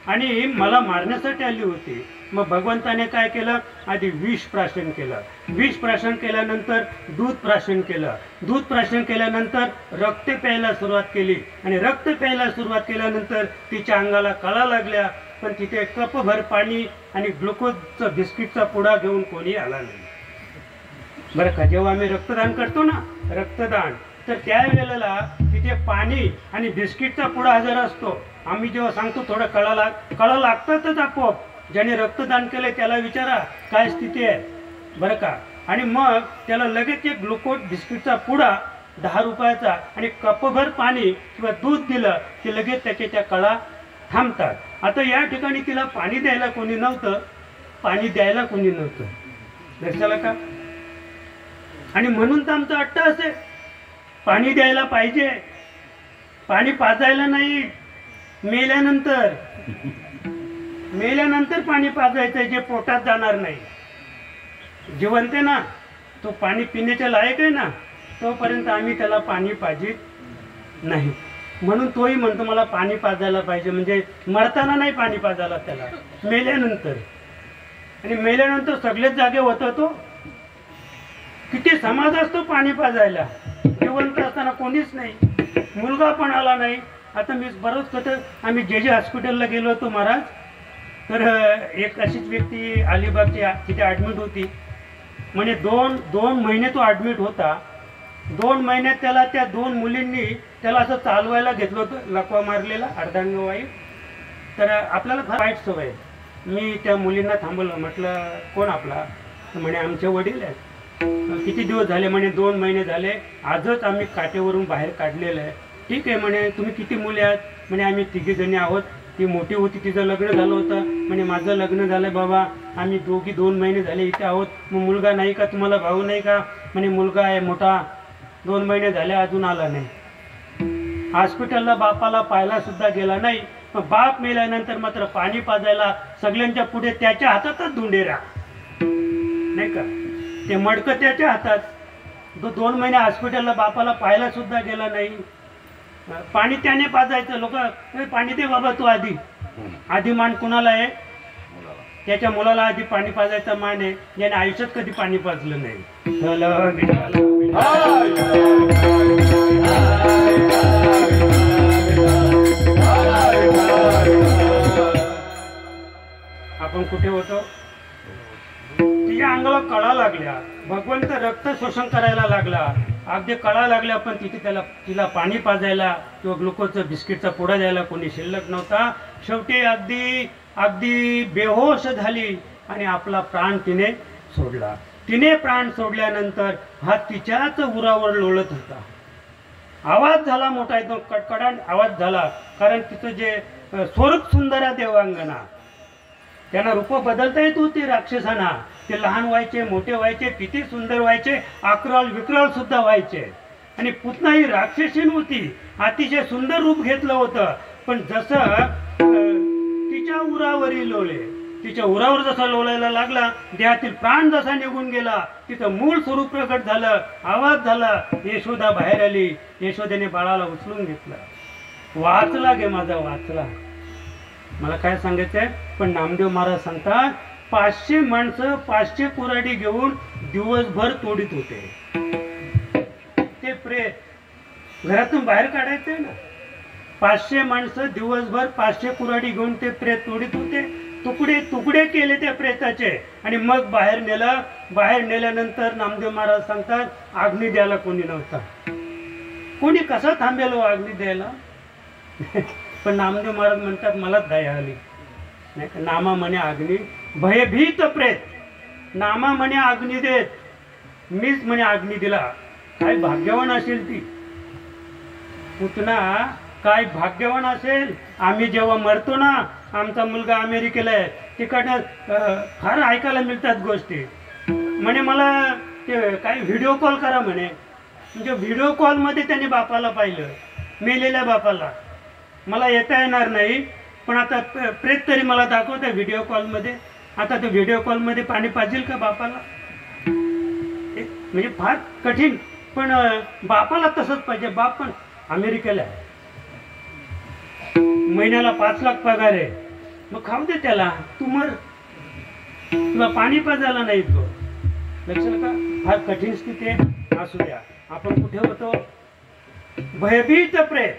आणि मला मारण्यासाठी आली होती. मग भगवंताने काय केलं? आधी विष प्राशन केलं. विष प्राशन केल्यानंतर दूध प्राशन केलं. दूध प्राशन केल्यानंतर रक्त प्यायला सुरुवात केली. आणि रक्त प्यायला सुरुवात केल्यानंतर तिच्या अंगाला कळा लागल्या. पण तिथे कपभर पाणी आणि ग्लुकोजचा बिस्किटचा पुडा घेऊन कोणी आला नाही. बरं का. जेव्हा आम्ही रक्तदान करतो ना, रक्तदान, तर त्यावेळेला तिथे पाणी आणि बिस्किटचा पुडा हजर असतो. आम्ही जेव्हा सांगतो थोडं कळा लागतातच आपोआप. ज्याने रक्तदान केलंय त्याला विचारा काय स्थिती आहे. बरं का. आणि मग त्याला लगेच एक ग्लुकोज बिस्किटचा पुडा 10 रुपयाचा आणि कपभर पाणी किंवा दूध दिलं की लगेच त्याच्या त्या कळा थांबतात. आता या ठिकाणी तिला पाणी द्यायला कोणी नव्हतं, लक्षाला का? आणि म्हणून तर आमचं अट्टहास आहे, पाणी द्यायला पाहिजे, पाणी पाजायला नाही मेल्यानंतर. मेल्यानंतर पाणी पाजायचं जे पोटात जाणार नाही. जिवंत आहे ना, तो पाणी पिण्याच्या लायक आहे ना, तोपर्यंत आम्ही त्याला पाणी पाजित नाही. म्हणून तोही म्हणतो मला पाणी पाजायला पाहिजे, म्हणजे मरताना नाही पाणी पाजायला त्याला, मेल्यानंतर. आणि मेल्यानंतर सगळेच जागे होता तो. किती समाज असतो पाणी पाजायला, जिवंत असताना कोणीच नाही, मुलगा पण आला नाही. आता मी बरंच कसं आम्ही जे हॉस्पिटलला गेलो होतो महाराज, तर एक अशीच व्यक्ती अलिबागची तिथे ॲडमिट होती. म्हणजे दोन महिने तो ॲडमिट होता. 2 महिन्यात त्याला त्या 2 मुलींनी त्याला असं चालवायला घेतलं होतं, लकवा मारलेला अर्धांगवायू. तर आपल्याला फार वाईट सवय. मी त्या मुलींना थांबवलं, म्हटलं कोण आपला? म्हणे आमचे वडील आहेत. किती दिवस झाले? म्हणे 2 महिने झाले, आजच आम्ही काटेवरून बाहेर काढलेलं आहे. ठीक आहे म्हणे, तुम्ही किती मुली आहात? म्हणे आम्ही 3 जणी आहोत. ती मोठी होती, तिचं लग्न झालं होतं. म्हणे माझं लग्न झालं बाबा, आम्ही दोघी 2 महिने झाले इथे आहोत. मग मुलगा नाही का तुम्हाला? भाऊ नाही का? म्हणे मुलगा आहे मोठा, 2 महिने झाले अजून आला नाही. हॉस्पिटलला बापाला पाहायला सुद्धा गेला नाही. पण बाप मेल्यानंतर मात्र पाणी पाजायला सगळ्यांच्या पुढे त्याच्या हातातच धुंडेरा नाही का, ते मडकं त्याच्या हातात. 2 महिने हॉस्पिटलला बापाला पाहायला सुद्धा गेला नाही. पाणी त्याने पाजायचं. लोक पाणी दे बाबा तू आधी मान कुणाला आहे? त्याच्या मुलाला आधी पाणी पाजायचा मान आहे, ज्याने आयुष्यात कधी पाणी पाजलं नाही. आपण कुठे होतो? तिच्या अंगाला कळा लागल्या, भगवंत रक्त शोषण करायला लागला, अगदी कळा लागल्या, पण तिला पाणी पाजायला किंवा ग्लुकोजचं बिस्किटचा पुडा द्यायला कोणी शिल्लक नव्हता. शेवटी अगदी बेहोश झाली आणि आपला प्राण तिने सोडला. तिने प्राण सोडल्यानंतर हा तिच्याच उरावर लोळत होता. आवाज झाला मोठा, एकदम कडकडाट आवाज झाला. कारण तिचं जे स्वरूप सुंदर आहे देवांगना, त्यांना रूप बदलता येत होती राक्षसांना. ते लहान व्हायचे, मोठे व्हायचे, किती सुंदर व्हायचे, आक्रळ विक्रळ सुद्धा व्हायचे. आणि पुतना ही राक्षसीन होती, अतिशय सुंदर रूप घेतलं होतं. पण जसं तिच्या उरावरी लोळे, तिच्या उरावर जसा लोळायला लागला, देहातील प्राण जसा निघून गेला, तिचं मूळ स्वरूप प्रकट झालं, आवाज झाला. यशोदा बाहेर आली. यशोदेने बाळाला उचलून घेतलं. वाचला गे माझा, वाचला. मला काय सांगायचंय, पण नामदेव महाराज सांगतात 500 माणसं 500 कुऱ्हाडी घेऊन दिवसभर तोडीत होते. ते प्रेत घरातून बाहेर काढायचे ना. 500 माणसं दिवसभर 500 कुऱ्हाडी घेऊन ते प्रेत तोडीत होते. तुकडे तुकडे केले त्या प्रेताचे आणि मग बाहेर नेलं. बाहेर नेल्यानंतर नामदेव महाराज सांगतात अग्नी द्यायला कोणी नव्हता. कोणी कसा थांबेलो अग्नी द्यायला? पण नामदेव महाराज म्हणतात मलाच दया आली. नाही का, नामा म्हणे अग्नी भयभीत प्रेत, नामा म्हणे अग्नी देत, मीच म्हणे अग्नी दिला. काय भाग्यवान असेल ती पुतना, काय भाग्यवान असेल. आम्ही जेव्हा मरतो ना, आमचा मुलगा अमेरिकेला आहे, तिकडनं फार ऐकायला मिळतात गोष्टी. म्हणे मला ते काय व्हिडिओ कॉल करा म्हणे. म्हणजे व्हिडिओ कॉलमध्ये त्यांनी बापाला पाहिलं, मेलेल्या बापाला. मला येता येणार नाही, पण आता प्रेत तरी मला दाखवतं व्हिडिओ कॉलमध्ये. आता ते व्हिडिओ कॉलमध्ये पाणी पाजेल का बापाला? म्हणजे फार कठीण. पण बापाला तसंच पाहिजे. बाप पण अमेरिकेला आहे, महिन्याला 5 लाख पगार आहे. मग खाऊ दे त्याला, तू मर, तुला पाणी पाजायला नाही तो. लक्षात का? फार कठीण स्थिती आहे. असू द्या. आपण कुठे होतो? भयभीत प्रेत.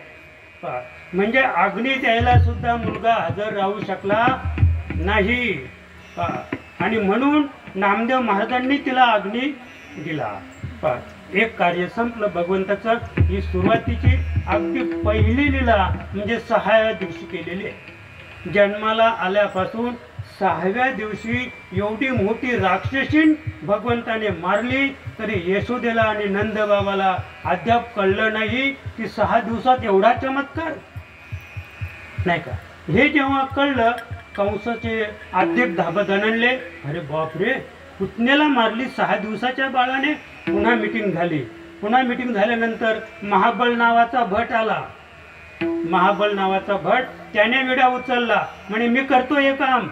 म्हणजे अग्नी द्यायला सुद्धा मुलगा हजर राहू शकला नाही. आणि म्हणून नामदेव महाराजांनी तिला अग्नी दिला. एक कार्य संपलं भगवंताचं. ही सुरुवातीची अगदी पहिली लीला म्हणजे 6व्या दिवशी केलेली आहे. जन्माला आल्यापासून 6व्या दिवशी एवढी मोठी राक्षसीन भगवंताने मारली, तरी यशोदेला आणि नंदबाबाला अद्याप कळलं नाही की 6 दिवसात एवढा चमत्कार नाही का. हे जेव्हा कळलं, कंसाचे अध्यक्ष धाबत आणले. अरे बापरे, पुतण्याला मारली 6 दिवसाच्या बाळाने. पुन्हा मीटिंग झाली. पुन्हा मीटिंग झाल्यानंतर महाबळ नावाचा भट आला. महाबळ नावाचा भट त्याने विडा उचलला म्हणे मी करतो हे काम.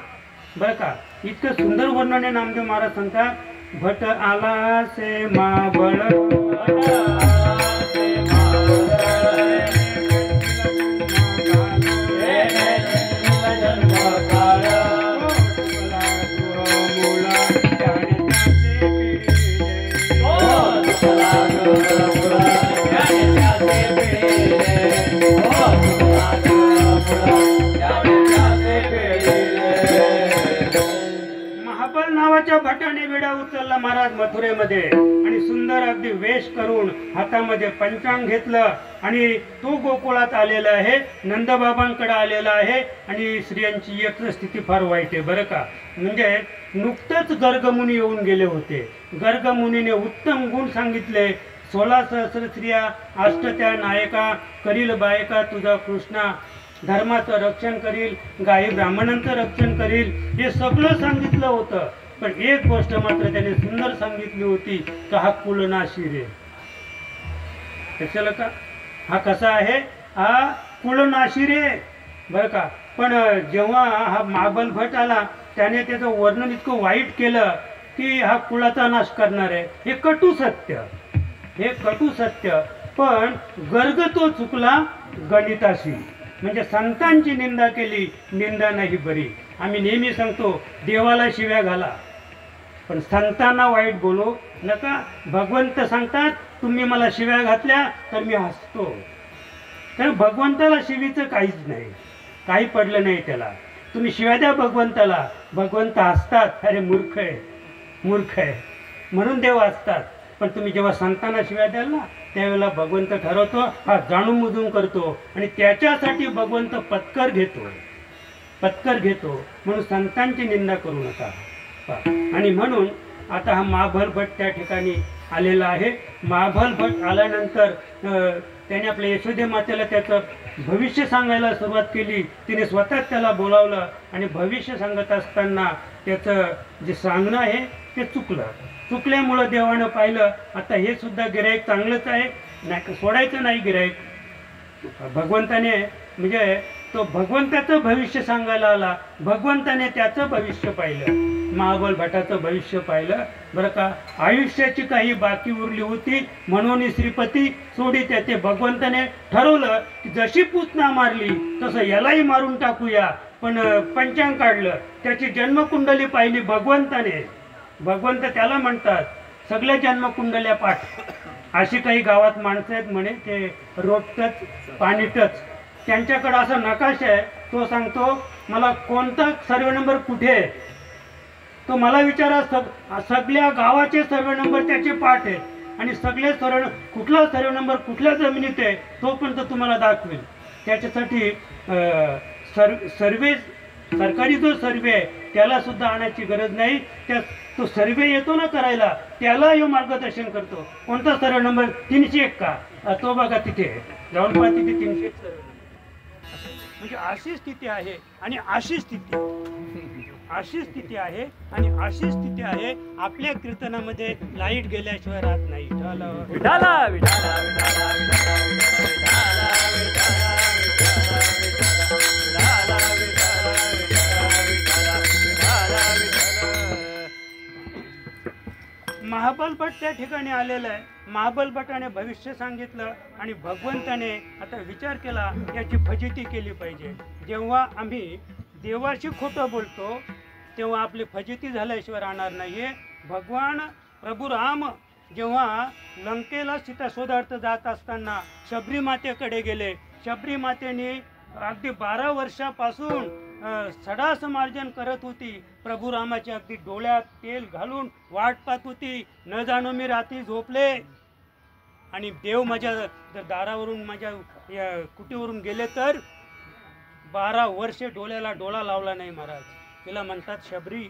बरं का, इतकं सुंदर वर्णन आहे नामदेव महाराज सांगतात. भट आला से माबळ महाबळ नावाच्या भटाने विडा उचलला महाराज मथुरेमध्ये आणि सुंदर अगदी वेश करून हातामध्ये पंचांग घेतलं आणि तो गोकुळात आलेला आहे, नंदबाबांकडे आलेला आहे. आणि स्त्रियांची एक स्थिती फार वाईट आहे बरं का. म्हणजे नुकतंच गर्गमुनी येऊन गेले होते. गर्गमुनीने उत्तम गुण सांगितले. 16 सहस्र स्त्रिया अष्ट त्या नायका करील बायका तुझा कृष्णा, धर्माचं रक्षण करील, गायी ब्राह्मणांचं रक्षण करील, हे सगळं सांगितलं होतं. पण एक गोष्ट मात्र त्याने सुंदर सांगितली होती का हा कुलनाशी रे. कशाला का हा कसा आहे, हा कुलनाशी रे बरं का. पण जेव्हा हा महाबल भट आला त्याने त्याचं वर्णन इतकं वाईट केलं की हा कुळाचा नाश करणार आहे. हे कटू सत्य, हे कटू सत्य. पण गर्ग तो चुकला गणिताशी. म्हणजे संतांची निंदा केली, निंदा नाही बरी. आम्ही नेहमी सांगतो देवाला शिव्या घाला पण संतांना वाईट बोलू नका. भगवंत सांगतात तुम्ही मला शिव्या घातल्या तर मी हसतो. कारण भगवंताला शिवीचं काहीच नाही, काही पडलं नाही त्याला. तुम्ही शिव्या द्या भगवंताला, भगवंत हसतात. अरे मूर्ख आहे, मूर्ख आहे म्हणून देव हसतात. पण तुम्ही जेव्हा संतांना शिव्या द्याल ना त्यावेळेला भगवंत ठरवतो हा जाणून बुजून करतो आणि त्याच्यासाठी भगवंत पत्कर घेतो, पत्कर घेतो. म्हणून संतांची निंदा करू नका. आणि म्हणून आता हा महाबल भट त्या ठिकाणी आलेला आहे. महाबल भट आल्यानंतर त्याने आपल्या यशोदे मातेला त्याचं भविष्य सांगायला सुरुवात केली. तिने स्वतःच त्याला बोलावलं आणि भविष्य सांगत असताना त्याचं जे सांगणं आहे ते चुकलं. चुकल्यामुळं देवानं पाहिलं आता हे सुद्धा गिऱ्हाईक चांगलंच आहे, नाही सोडायचं नाही गिऱ्हाईक. भगवंताने म्हणजे तो भगवंताचं भविष्य सांगायला आला. भगवंताने त्याचं भविष्य पाहिलं, महाबल भटाचं भविष्य पाहिलं बरं का. आयुष्याची काही बाकी उरली होती म्हणून श्रीपती सोडी त्याचे भगवंताने ठरवलं की जशी पूतना मारली तसं यालाही मारून टाकूया. पण पंचांग काढलं, त्याची जन्मकुंडली पाहिली भगवंताने. भगवंत त्याला म्हणतात सगळ्या जन्मकुंडल्या पाठ. अशी काही गावात माणसं आहेत म्हणे ते रोटच पाणीटच, त्यांच्याकडे असा नकाशा आहे. तो सांगतो मला कोणता सर्वे नंबर कुठे आहे तो मला विचारा. सगळ्या गावाचे सर्वे नंबर त्याचे पाठ आहेत आणि सगळे कुठला सर्वे नंबर कुठल्या जमिनीत आहे तो पण तो तुम्हाला दाखवेल. त्याच्यासाठी सर्वे सरकारी जो सर्वे आहे त्याला सुद्धा आणायची गरज नाही. तो सर्वे येतो ना करायला त्याला हे मार्गदर्शन करतो. कोणता सर्वे नंबर 301 का तो बघा तिथे जाऊन पहा तिथे 301 सर्वे नंबर. म्हणजे अशी स्थिती आहे आणि अशी स्थिती आहे आणि अशी स्थिती आहे. आपल्या कीर्तनामध्ये लाईट गेल्याशिवाय राहत नाही. महाबल भट त्या ठिकाणी आलेला आहे. महाबल भटाने भविष्य सांगितलं आणि भगवंताने आता विचार केला याची फजिती केली पाहिजे. जेव्हा आम्ही देवाशी खोटं बोलतो तेव्हा आपली फजिती झाल्याशिवाय राहणार नाहीये. भगवान प्रभू राम जेव्हा लंकेला सीता शोधार्थ जात असताना शबरी मातेकडे गेले. शबरी मातेने अगदी 12 वर्षापासून सडासमार्जन करत होती. प्रभू रामाच्या अगदी डोळ्यात तेल घालून वाट पाहत होती. न जाणो मी रात्री झोपले आणि देव माझ्या दारावरून माझ्या कुटीवरून गेले तर 12 वर्षे डोळ्याला डोळा लावला नाही महाराज. तिला म्हणतात शबरी.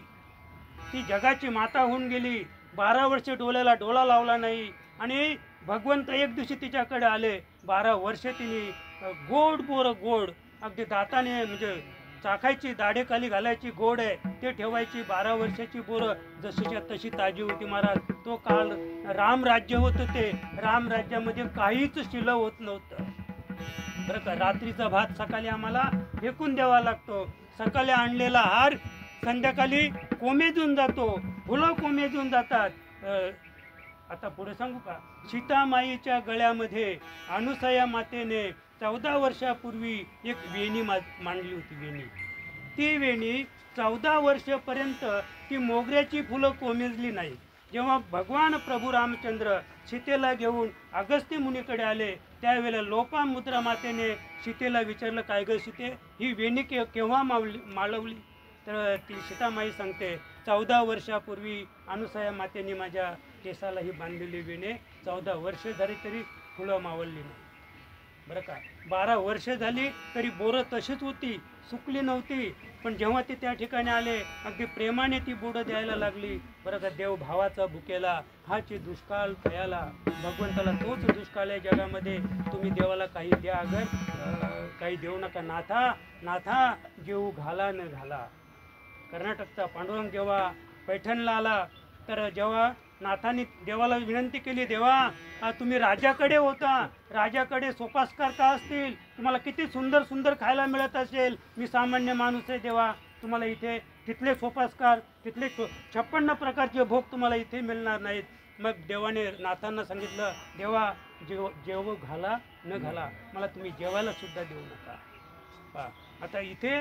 ती जगाची माता होऊन गेली, 12 वर्षे डोळ्याला डोळा लावला नाही. आणि भगवंत एक दिवशी तिच्याकडे आले. 12 वर्षे तिने गोड बोर गोड अगदी दाताने म्हणजे चाखायची, दाढेखाली घालायची गोड आहे ते ठेवायची. 12 वर्षाची बोरं जशीच्या तशी ताजी होती महाराज. तो काळ राम राज्य होतं. ते राम राज्यामध्ये काहीच शिलं होत नव्हतं. बरं का. रात्रीचा भात सकाळी आम्हाला फेकून द्यावा लागतो. सकाळी आणलेला हार संध्याकाळी कोमेजून जातो, फुलं कोमेजून जातात. आता पुढे सांगू का. सीतामाईच्या गळ्यामध्ये अनुसया मातेने 14 वर्षापूर्वी एक वेणी मांडली होती. वेणी, ती वेणी 14 वर्षापर्यंत ती मोगऱ्याची फुलं कोमेजली नाही. जेव्हा भगवान प्रभू रामचंद्र सीतेला घेऊन अगस्त्य मुनीकडे आले त्यावेळेला लोपामुद्रा मातेने सीतेला विचारलं, काय गं सीते, ही वेणी केव्हा माळवली? तर ती सीतामाई सांगते, 14 वर्षापूर्वी अनुसया मातेने माझ्या केसाला ही बांधलेली वेणी 14 वर्ष झाली तरी फुलं मावळली नाही. बरं का. 12 वर्ष झाली तरी बोरं तशीच होती, सुकली नव्हती. पण जेव्हा ते त्या ठिकाणी आले अगदी प्रेमाने ती बोरं द्यायला लागली. बरं का. देव भावाचा भुकेला हाची दुष्काळ खायला. भगवंताला तोच दुष्काळ आहे जगामध्ये. तुम्ही देवाला काही द्या, अगर काही देऊ नका. नाथा नाथा घेऊ घाला न घाला. कर्नाटकचा पांडुरंग जेव्हा पैठणला आला तर जेव्हा नाथाने देवाला विनंती केली, देवा तुम्ही राजाकडे होता, राजाकडे सोपास्कार का असतील, तुम्हाला किती सुंदर सुंदर खायला मिळत असेल, मी सामान्य माणूस आहे देवा, तुम्हाला इथे तिथले सोपास्कार, तिथले 56 प्रकारचे भोग तुम्हाला इथे मिळणार नाहीत. मग देवाने नाथांना सांगितलं, देवा जेव घाला न घाला, मला तुम्ही जेवायला सुद्धा देऊ नका. आता इथे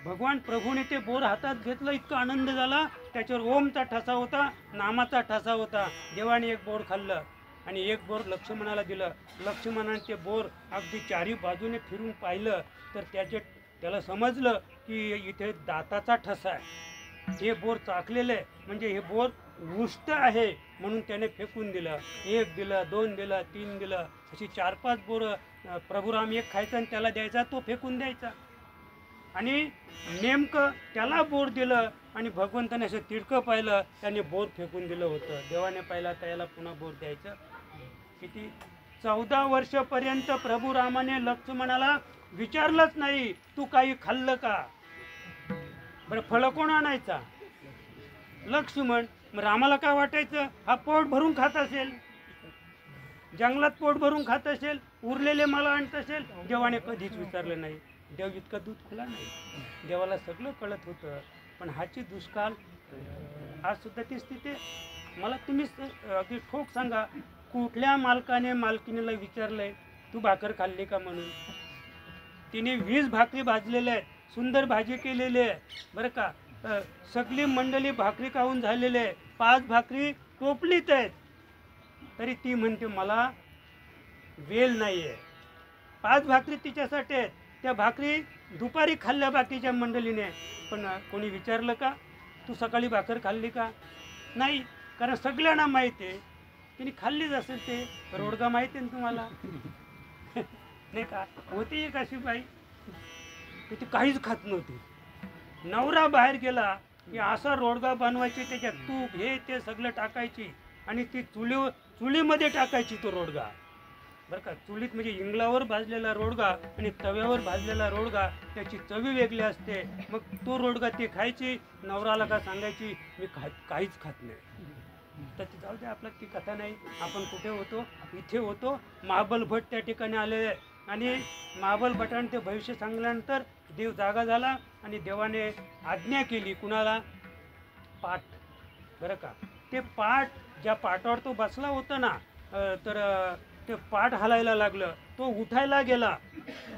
भगवान प्रभूने ते बोर हातात घेतलं, इतका आनंद झाला. त्याच्यावर ओमचा ठसा होता, नामाचा ठसा होता. देवाने एक बोर खाल्लं आणि एक बोर लक्ष्मणाला दिलं. लक्ष्मणाने ते बोर अगदी चारी बाजूने फिरून पाहिलं तर त्याला समजलं की इथे दाताचा ठसा आहे, हे बोर चाकलेलं आहे, म्हणजे हे बोर उष्ट आहे, म्हणून त्याने फेकून दिलं. 1 दिलं, 2 दिलं, 3 दिलं, अशी 4-5 बोरं प्रभुराम एक खायचा आणि त्याला द्यायचा, तो फेकून द्यायचा. आणि नेमकं त्याला बोर दिलं आणि भगवंताने असं तिडकं पाहिलं, त्याने बोर फेकून दिलं होतं. देवाने पाहिला त्याला पुन्हा बोर द्यायचं. किती 14 वर्षापर्यंत प्रभू रामाने लक्ष्मणाला विचारलंच नाही, तू काही खाल्लं का? बरं, फळं कोण आणायचा? लक्ष्मण. मग रामाला काय वाटायचं, हा पोट भरून खात असेल, जंगलात पोट भरून खात असेल, उरलेले मला आणत असेल. देवाने कधीच विचारलं नाही. देव इतका दूध खुला नाही. देवाला सगळं कळत होतं. पण हाची दुष्काळ आज सुद्धा ती स्थिती. मला तुम्ही अगदी ठोक सांगा, कुठल्या मालकाने मालकिनीला विचारलंय तू भाकर खाल्ली का म्हणून? तिने 20 भाकरी भाजलेल्या आहेत, सुंदर भाजी केलेली आहे, बरं का. सगळी मंडळी भाकरी खाऊन झालेले आहे, 5 भाकरी टोपलीत आहेत, तरी ती म्हणते मला वेल नाही आहे. 5 भाकरी तिच्यासाठी आहेत. त्या भाकरी दुपारी खाल्ल्या बाकीच्या मंडळीने, पण कोणी विचारलं का तू सकाळी भाकर खाल्ली का? नाही, कारण सगळ्यांना माहिती आहे तिने खाल्लीच असेल. ते रोडगा माहिती आहे ना तुम्हाला, नाही का. होती एक अशी बाई, ती काहीच खात नव्हती. नवरा बाहेर गेला की असा रोडगा बनवायची, त्याच्यात तूप हे ते सगळं टाकायची आणि ती चुलीमध्ये टाकायची तो रोडगा, बरं का. चुलीत म्हणजे इंगलावर भाजलेला रोडगा आणि तव्यावर भाजलेला रोडगा, त्याची चवी वेगळी असते. मग तो रोडगा ती खायची, नवराला का सांगायची मी काहीच खात नाही. तर ती जाऊ दे, आपला ती कथा नाही. आपण कुठे होतो? इथे होतो. महाबल भट त्या ठिकाणी आलेले आणि महाबल भटाने ते भविष्य सांगल्यानंतर देव जागा झाला आणि देवाने आज्ञा केली कुणाला? पाठ, बरं का. ते पाठ ज्या पाटावर तो बसला होता ना, तर ते पाठ हलायला लागलं. तो उठायला गेला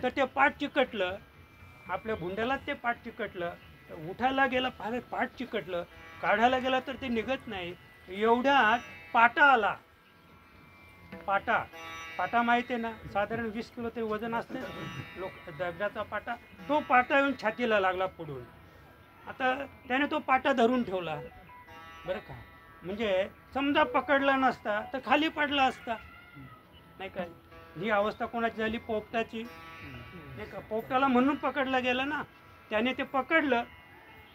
तर ते पाठ चिकटलं, आपल्या भुंड्यालाच ते पाठ चिकटलं. उठायला गेला, पाठ चिकटलं. काढायला गेला तर ते निघत नाही. एवढ्यात पाटा आला. पाटा माहिती आहे ना, साधारण 20 किलो ते वजन असते लोक, दगडाचा पाटा. तो पाटा येऊन छातीला लागला पुढून. आता त्याने तो पाटा धरून ठेवला, बरं का. म्हणजे समजा पकडला नसता तर खाली पडला असता, नाही का. ही अवस्था कोणाची झाली? पोपटाची, नाही का. पोपटाला म्हणून पकडला गेला ना, त्याने ते पकडलं,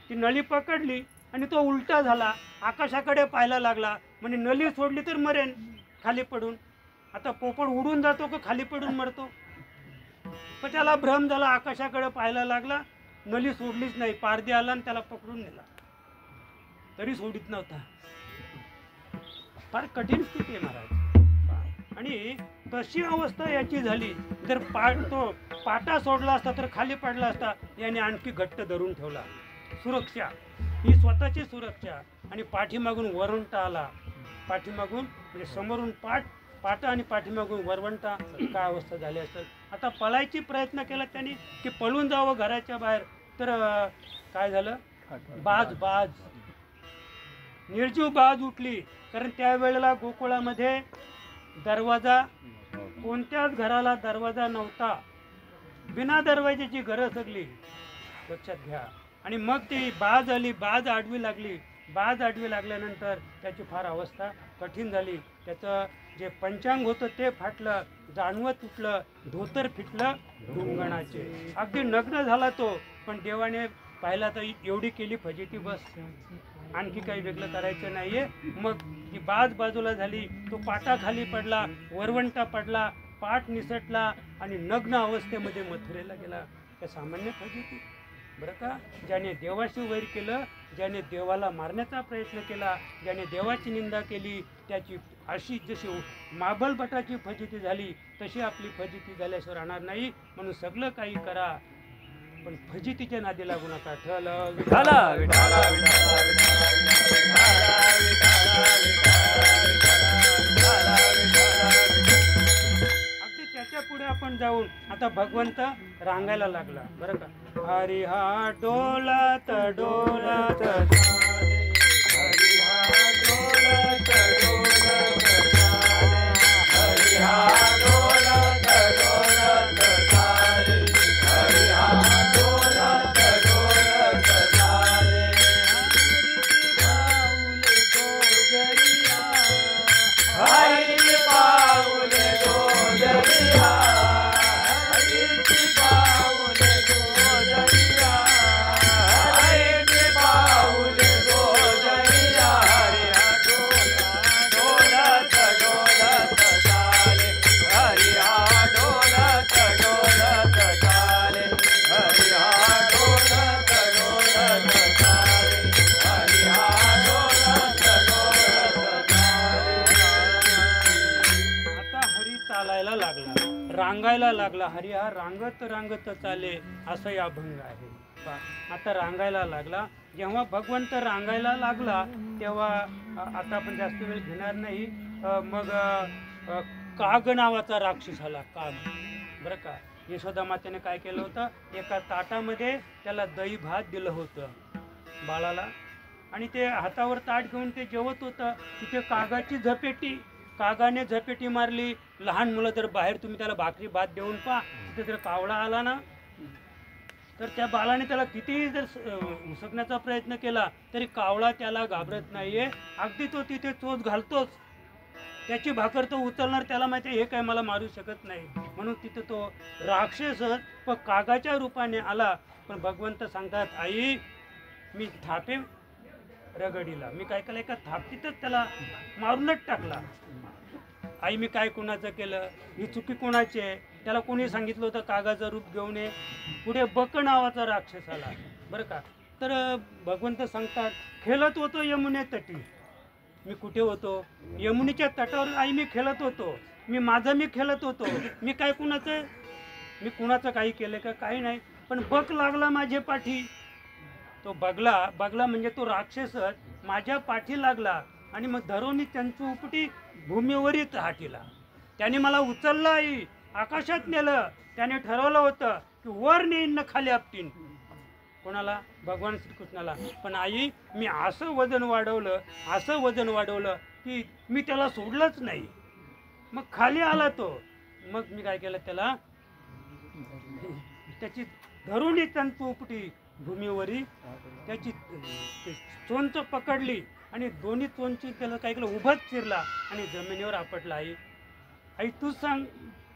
ती नळी पकडली आणि तो उलटा झाला, आकाशाकडे पाहायला लागला. म्हणजे नळी सोडली तर मरेन खाली पडून. आता पोपट उडून जातो का खाली पडून मरतो? पण त्याला भ्रम झाला, आकाशाकडे पाहायला लागला, नळी सोडलीच नाही. पारदी आला आणि त्याला पकडून नेला, तरी सोडित नव्हता. फार कठीण स्थिती आहे महाराज. आणि तशी अवस्था याची झाली, जर तो पाटा सोडला असता तर खाली पडला असता, याने आणखी घट्ट धरून ठेवला. सुरक्षा ही स्वतःची सुरक्षा. आणि पाठीमागून वरवंटा आला, पाठीमागून म्हणजे समोरून पाटा आणि पाठीमागून वरवंटा, काय अवस्था झाली असेल. आता पळायची प्रयत्न केला त्यांनी की पळून जावं घराच्या बाहेर, तर काय झालं, बाज निर्जीव बाज उठली. कारण त्यावेळेला गोकुळामध्ये दरवाजा, कोणत्याच घराला दरवाजा नव्हता, बिना दरवाजाची घरं सगळी, लक्षात घ्या. आणि मग ती बाज आली, बाज आडवी लागली. बाज आडवी लागल्यानंतर त्याची फार अवस्था कठीण झाली. त्याचं जे पंचांग होतं ते फाटलं, जानवं तुटलं, धोतर फिटलं धुंगणाचे. अगदी नग्न झाला तो. पण देवाने पाहिला तर एवढी केली फजिती, बस, आणखी काही वेगळं करायचं नाहीये. मग ती बाज बाजूला झाली, तो पाटा खाली पडला, वरवंटा पडला, पाठ निसटला आणि नग्न अवस्थेमध्ये मथुरेला गेला. त्या सामान्य फजिती बरं का. ज्याने देवाशी वैर केलं, ज्याने देवाला मारण्याचा प्रयत्न केला, ज्याने देवाची निंदा केली, त्याची अशी जशी माबलभटाची फजिती झाली तशी आपली फजिती झाल्याशिवाय राहणार नाही. म्हणून सगळं काही करा, पण फजितीच्या नादी लागू नका. अगदी त्याच्या पुढे आपण जाऊन आता भगवंत रांगायला लागला बरं का. हरी हा डोलात डोलात चाले, हरी हा डोलात डोलात चाले, हरी हा डोलात डोलात चाले, हरी हा डोलात डोलात चाले. हरी पाऊले गोजरिया, हरी पाऊले गोजरिया, हरी पाऊले गोजरिया, हरी हा डोलात डोलात चाले, हरी हा डोलात डोलात चाले, हरी हा डोलात डोलात चाले, हरी हा डोलात डोलात चाले. आता हरी चालायला लागला, रांगायला लागला. हरी हा रांगत रांगत चाले, असं या अभंग आहे. आता रांगायला लागला. जेव्हा भगवंत रांगायला लागला तेव्हा आता आपण जास्त वेळ घेणार नाही. मग काग नावाचा राक्षस आला, काग बरं का. यशोदा मातेने काय केलं होतं, एका ताटामध्ये त्याला दही भात दिलं होतं बाळाला, आणि ते हातावर ताट घेऊन ते जेवत होतं. तिथे कागाची झपेटी, कागाने झपेटी मारली. लहान मुलं जर बाहेर तुम्ही त्याला भाकरी भात देऊन पहा, तिथे जर कावळा आला ना, तर त्या बाळाने त्याला कितीही जर उसकण्याचा प्रयत्न केला तरी कावळा त्याला घाबरत नाहीये. अगदी तो तिथे चोच घालतोच, त्याची भाकर तो उचलणार, त्याला माहिती हे काय मला मारू शकत नाही. म्हणून तिथे तो राक्षसच पण कागाच्या रूपाने आला. पण भगवंत सांगतात, आई मी थापे रगडीला, मी काय केलं, एका थापटीतच त्याला मारूनच टाकला. आई मी काय कुणाचं केलं, ही चुकी कुणाची आहे. त्याला कोणी सांगितलं होतं कागाचं रूप घेऊन ये. पुढे बक नावाचा राक्षस आला बरं का. तर भगवंत सांगतात, खेळत होतो यमुने तटी. मी कुठे होतो, यमुनेच्या तटावर आई मी खेळत होतो. मी खेळत होतो. मी काय मी कुणाचं काही केलं का, काही नाही. पण बक लागला माझ्या पाठी. तो बगला म्हणजे तो राक्षसच माझ्या पाठी लागला आणि मग धरून त्यांची उपटी भूमीवरच हाटीला. त्याने मला उचललं, आई आकाशात नेलं. त्याने ठरवलं होतं की वर नेईन न खाली आपटीन. कोणाला, भगवान श्रीकृष्णाला. पण आई मी असं वजन वाढवलं की मी त्याला सोडलंच नाही. मग खाली आला तो. मग मी काय केलं, त्याला त्याची धरून त्यांची उपटी भूमीवरी त्याची चोंच पकडली आणि दोन्ही चोंची त्याला काय केलं, उभंच चिरला आणि जमिनीवर आपटला. आई तूच सांग,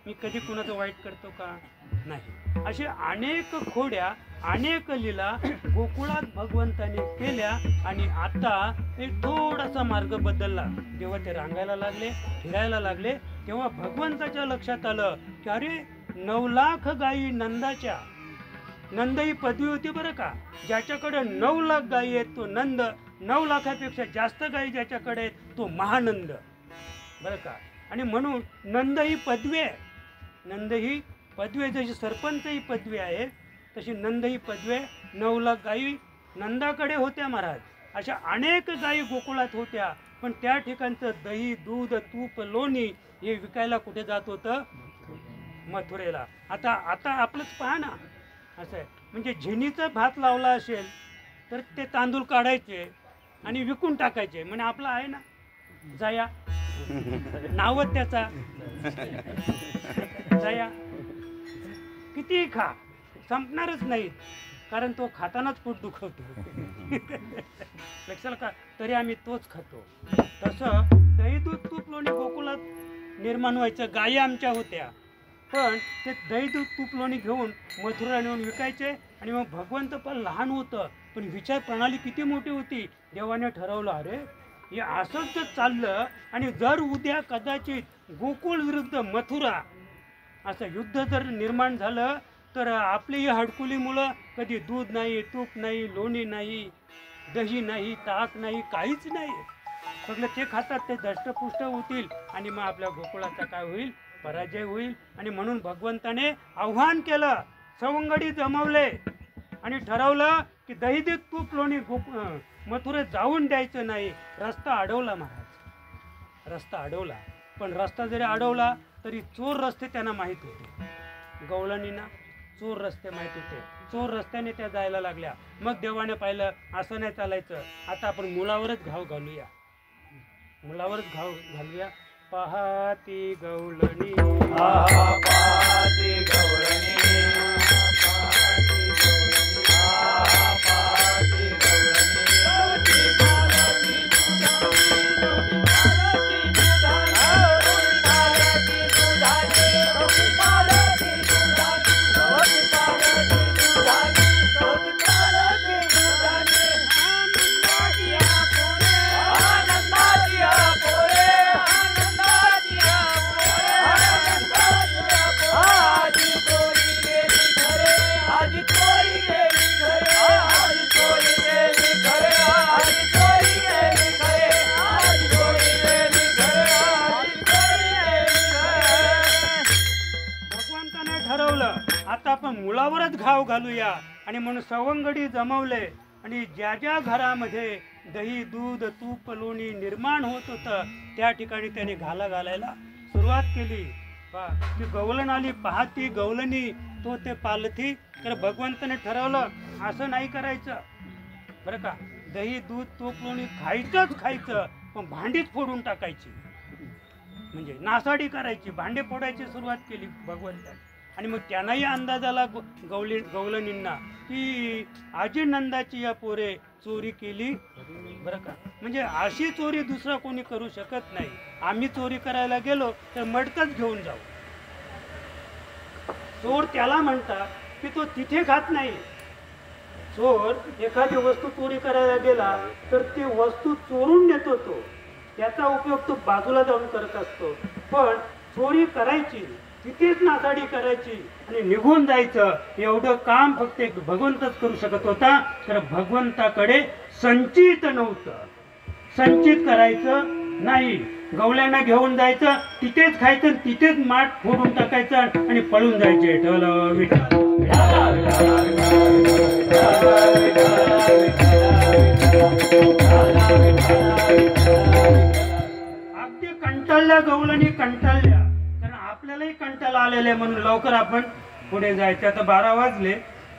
मी कधी कुणाचं वाईट करतो का, नाही. असे अनेक खोड्या, अनेक लीला गोकुळात भगवंताने केल्या. आणि आता ते थोडासा मार्ग बदलला. जेव्हा ते रांगायला लागले, फिरायला लागले, तेव्हा भगवंताच्या लक्षात आलं की अरे 9 लाख गायी नंदाच्या, नंद ही पदवी होती बरं का. ज्याच्याकडे 9 लाख गायी आहेत तो नंद, 9 लाखापेक्षा जास्त गायी ज्याच्याकडे आहेत तो महानंद बरं का. आणि म्हणून नंद ही पदवी आहे. नंद ही पदवी आहे. जशी सरपंच ही पदवी आहे तशी नंद ही पदवी आहे. 9 लाख गायी नंदाकडे होत्या महाराज. अशा अनेक गायी गोकुळात होत्या, पण त्या ठिकाणचं दही, दूध, तूप, लोणी हे विकायला कुठे जात होतं? मथुरेला. आता आता आपलंच पहा ना, असं आहे. म्हणजे झिनीचा भात लावला असेल तर ते तांदूळ काढायचे आणि विकून टाकायचे. म्हणजे आपला आहे ना जया, नावच त्याचा जया. कितीही खा संपणारच नाही, कारण तो खातानाच पोट दुखवतो. लक्षात का? तरी आम्ही तोच खातो. तसं दही, दूध, तूप, लोणी गोकुळात निर्माण व्हायचं. गायी आमच्या होत्या, पण ते दही, दूध, तूप, लोणी घेऊन मथुरा नेऊन विकायचे. आणि मग भगवंत पण लहान होतं, पण विचार प्रणाली किती मोठी होती. देवाने ठरवलं, अरे हे असंच जर चाललं आणि जर उद्या कदाचित गोकुळ विरुद्ध मथुरा असं युद्ध जर निर्माण झालं तर आपली ही हडकुली मुलं कधी दूध नाही, तूप नाही, लोणी नाही, दही नाही, ताक नाही, काहीच नाही. सगळं ते खातात, ते दष्टपुष्ट होतील आणि मग आपल्या गोकुळाचा काय होईल? पराजय होईल. आणि म्हणून भगवंताने आव्हान केलं, सवंगडी जमवले आणि ठरवलं की दही, दूध, तूप, लोणी मथुरेत जाऊन द्यायचं नाही. रस्ता अडवला महाराज, रस्ता अडवला. पण रस्ता जरी अडवला तरी चोर रस्ते त्यांना माहीत होते. गवळणींना चोर रस्ते माहीत होते. चोर रस्त्याने त्या जायला लागल्या. मग देवाने पाहिलं असं नाही चालायचं, आता आपण मुलावरच घाव घालूया, मुलावरच घाव घालूया. पहाती गवळणी, पाहाती गवळणी, आता आपण मुलावरच घाव घालूया. आणि म्हणून सवंगडी जमवले आणि ज्या ज्या घरामध्ये दही, दूध, तूप, लोणी निर्माण होत होतं त्या ठिकाणी त्याने घाला घालायला सुरुवात केली. ती गवलन आली, पाहती गवलनी तो ते पालथी. तर भगवंताने ठरवलं असं नाही करायचं बरं का. दही, दूध, तूप, लोणी खायचंच खायचं, पण भांडीच फोडून टाकायची, म्हणजे नासाडी करायची, भांडे फोडायची सुरुवात केली भगवंताने. आणि मग त्यांनाही अंदाज आला गवलनींना की आजी नंदाची या पोरे चोरी केली बरं का. म्हणजे अशी चोरी दुसरा कोणी करू शकत नाही. आम्ही चोरी करायला गेलो तर मडकच घेऊन जाऊ. चोर त्याला म्हणतात की तो तिथे खात नाही. चोर एखादी वस्तू चोरी करायला गेला तर ती वस्तू चोरून नेतो, तो त्याचा उपयोग तो बाजूला जाऊन करत असतो. पण चोरी करायची, तिथेच नासाडी करायची आणि निघून जायचं, एवढं काम फक्त एक भगवंतच करू शकत होता. तर भगवंताकडे संचित नव्हतं, संचित करायचं नाही. गवल्यांना घेऊन जायचं, तिथेच खायचं, तिथेच माठ फोडून टाकायचं आणि पळून जायचे. अगदी कंटाळल्या गवलनी, कंटाळल्या. कारण आपल्यालाही कंटाळा आलेले म्हणून लवकर आपण पुढे जायचं. आता 12 वाजले,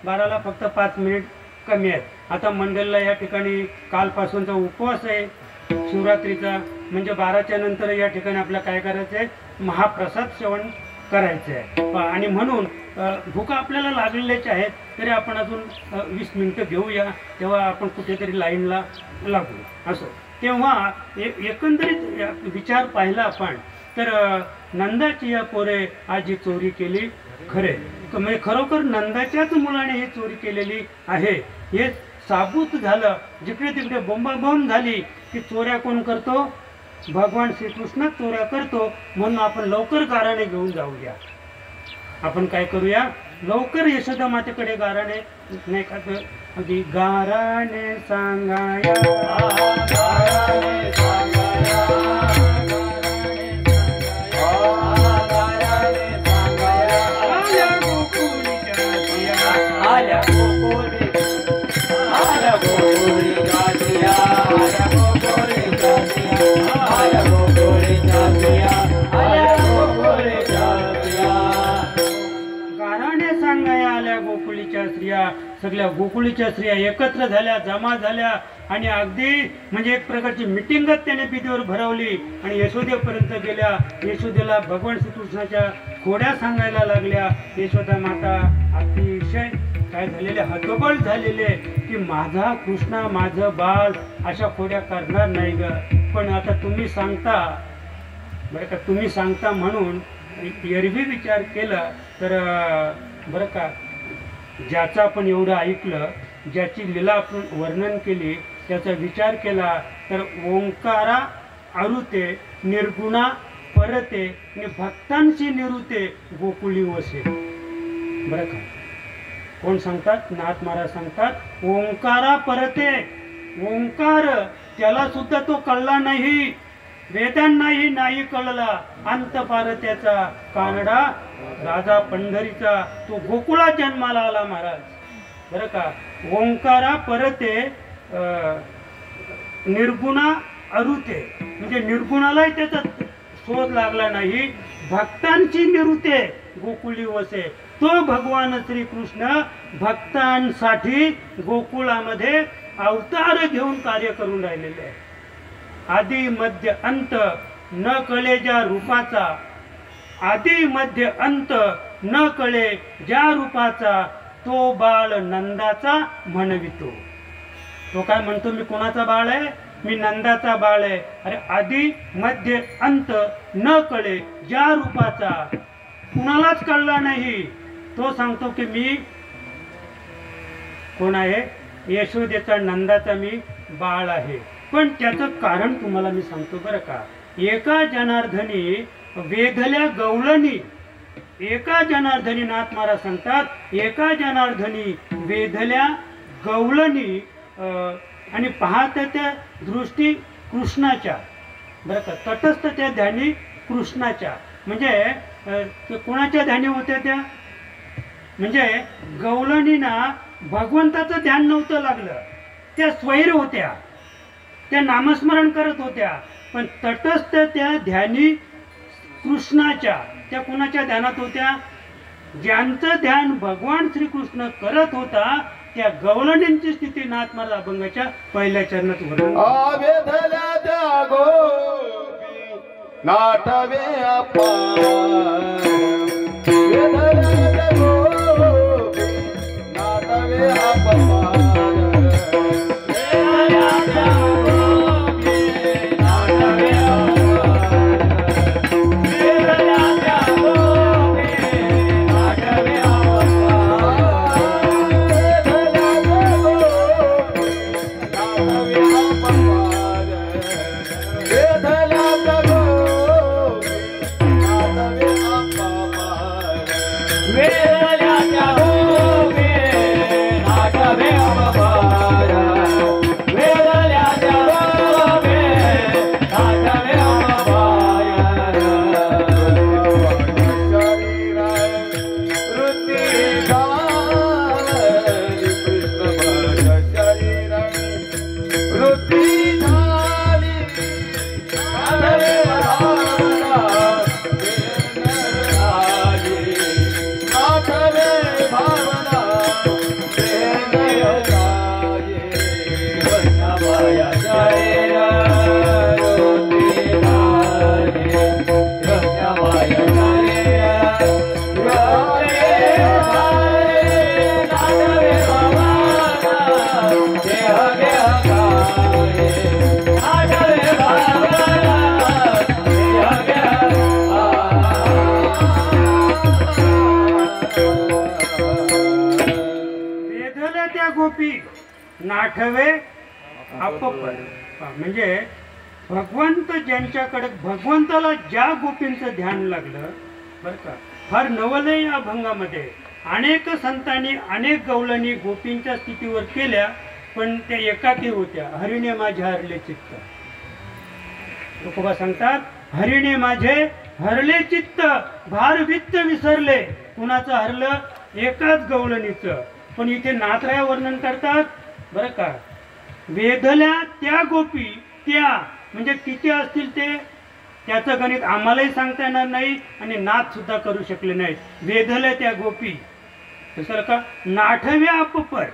12ला फक्त 5 मिनिट कमी आहेत. आता मंडळला या ठिकाणी कालपासूनचा उपवास आहे शिवरात्रीचा. म्हणजे 12च्या नंतर या ठिकाणी आपल्याला काय करायचं आहे? महाप्रसाद सेवन करायचं आहे. आणि म्हणून भूक आपल्याला लागलेल्याच आहेत, तरी आपण अजून 20 मिनिटं घेऊया, तेव्हा आपण कुठेतरी लाईनला लागू. असं तेव्हा एकंदरीत विचार पाहिला आपण तर नंदाची या पोरे आज ही चोरी केली खरे. म्हणजे खरोखर नंदाच्याच मुलाने ही चोरी केलेली आहे हे साबूत झालं. जिकडे तिकडे बोंबाबोंब झाली की चोऱ्या कोण करतो? भगवान श्रीकृष्ण चोऱ्या करतो. म्हणून आपण लवकर गाराणे घेऊन जाऊया. आपण काय करूया? लवकर यशोदा मातेकडे गाराणे, नाही का, अगदी गाराणे सांगाया, गाराणे सांगाया, गाराणे सांगाया. सगळ्या गोकुळीच्या स्त्रिया एकत्र झाल्या, जमा झाल्या आणि अगदी म्हणजे एक प्रकारची मिटिंगच त्याने बिदीवर भरवली आणि यशोदेपर्यंत गेल्या. यशोदेला भगवान श्रीकृष्णाच्या खोड्या सांगायला लागल्या. यशोदा माता अतिशय काय झालेले, हतबल झालेले की माझा कृष्णा, माझं बाळ अशा खोड्या करणार नाही ग. पण आता तुम्ही सांगता बरं का, तुम्ही सांगता म्हणून एरवी विचार केला तर बरं का, ज्याचं आपण एवढं ऐकलं, ज्याची लीला आपण वर्णन केली, त्याचा विचार केला तर ओंकारा अरुते निर्गुणा परते आणि भक्तांची निरुते गोकुळी वसे. बरं का, कोण सांगतात? नाथ महाराज सांगतात ओंकारा परते. ओंकार त्याला सुद्धा तो कळला नाही, वेदांनाही नाही कळला. अंत पार त्याचा कानडा राजा पंढरीचा, तो गोकुळात जन्माला आला महाराज. बरं का, ओंकारा परते निर्गुणा अरुते म्हणजे निर्गुणालाही त्याचा शोध लागला नाही. भक्तांची निरुते गोकुळी वसे. तो भगवान श्रीकृष्ण भक्तांसाठी गोकुळामध्ये अवतार घेऊन कार्य करून राहिलेले आहे. आदि मध्य अंत न कळे ज्या रूपाचा, आदि मध्य अंत न कळे ज्या रूपाचा, तो बाळ नंदाचा म्हणवितो. तो काय म्हणतो? मी कोणाचा बाळ आहे? मी नंदाचा बाळ आहे. अरे आदि मध्य अंत न कळे ज्या रूपाचा, कुणालाच कळला नाही. तो सांगतो की मी कोण आहे? यशोदेचा, नंदाचा मी बाळ आहे. पण त्याचं कारण तुम्हाला मी सांगतो बरं का. एका जनार्दनी वेधल्या गवळणी, एका जनार्दनी, नाथ महाराज सांगतात एका जनार्दनी वेधल्या गवळणी आणि पाहत त्या दृष्टी कृष्णाच्या. बरं का, तटस्थ त्या ध्यानी कृष्णाच्या. म्हणजे कोणाच्या ध्यानी होत्या त्या? म्हणजे गवळणींना भगवंताचं ध्यान नव्हतं लागलं, त्या स्वैर होत्या, त्या नामस्मरण करत होत्या. पण तटस्थ त्या ध्यानी कृष्णाच्या, त्या कुणाच्या ध्यानात होत्या? ज्यांचं ध्यान भगवान श्रीकृष्ण करत होता त्या गवळणींची स्थिती नाथ महाराज अभंगाच्या पहिल्या चरणात वर्णन. वेधल्या त्या गोपी नाटवे अपार, वेधल्या त्या गोपी नाटवे अपार, वेधल्या त्या गोपी नाटवे अपार, वेधल्या त्या गोपी नाटवे गोपी नाठवे अपपर. म्हणजे भगवंत ज्यांच्याकडे, भगवंताला ज्या गोपींचं ध्यान लागलं बरं का. फार नवलय या अभंगामध्ये अनेक संतांनी अनेक गवळणी गोपींच्या स्थितीवर केल्या, पण त्या एकाकी होत्या. हरिणे माझे हरले चित्त. तुकोबा सांगतात हरिणे माझे हरले चित्त, भार वित्त विसरले. कुणाचं हरलं? एकाच गवळणीचं. पण इथे नाथराय वर्णन करतात बरं का. वेधल्या त्या गोपी, त्या म्हणजे किती असतील ते, त्याचं गणित आम्हालाही सांगता येणार नाही आणि नाथ सुद्धा करू शकले नाहीत. वेधल्या त्या गोपी कशाला का नाठवे अपपर.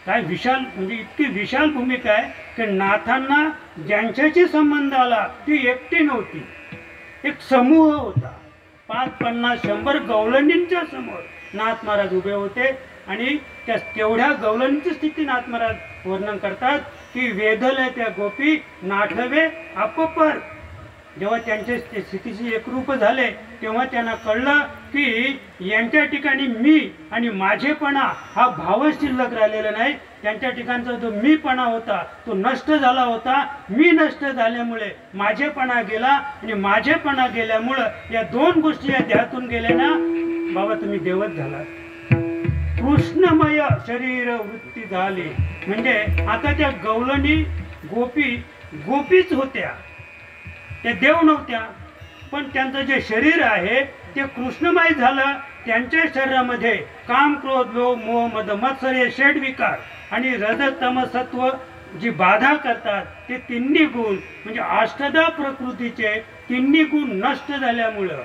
काय विशाल म्हणजे इतकी विशाल भूमिका आहे की नाथांना ज्यांच्याशी संबंध आला ती एकटी नव्हती, एक समूह होता. 5, 50, 100 गवलणींच्या समोर नाथ महाराज उभे होते आणि त्या तेवढ्या गवलणीची स्थिती नाथ महाराज वर्णन करतात की वेधले त्या गोपी नाठवे अपपर. जेव्हा त्यांच्या स्थितीशी एकरूप झाले तेव्हा त्यांना कळलं की यांच्या ठिकाणी मी आणि माझेपणा हा भावच शिल्लक राहिलेला नाही. त्यांच्या ठिकाणचा जो मीपणा होता तो नष्ट झाला होता. मी नष्ट झाल्यामुळे माझेपणा गेला आणि माझेपणा गेल्यामुळं या 2 गोष्टी या देहातून गेल्या ना बाबा तुम्ही देवच झाला. कृष्णमय शरीर वृत्ती झाली म्हणजे आता त्या गवलणी गोपीच होत्या, त्या देव नव्हत्या. पण त्यांचं जे शरीर आहे ते कृष्णमय झालं. त्यांच्या शरीरामध्ये काम, क्रोध, लोभ, मोह, मद, मत्सर्य, षड विकार आणि रज तम सत्व जी बाधा करतात ते तिन्ही गुण म्हणजे अष्टदा प्रकृतीचे तिन्ही गुण नष्ट झाल्यामुळं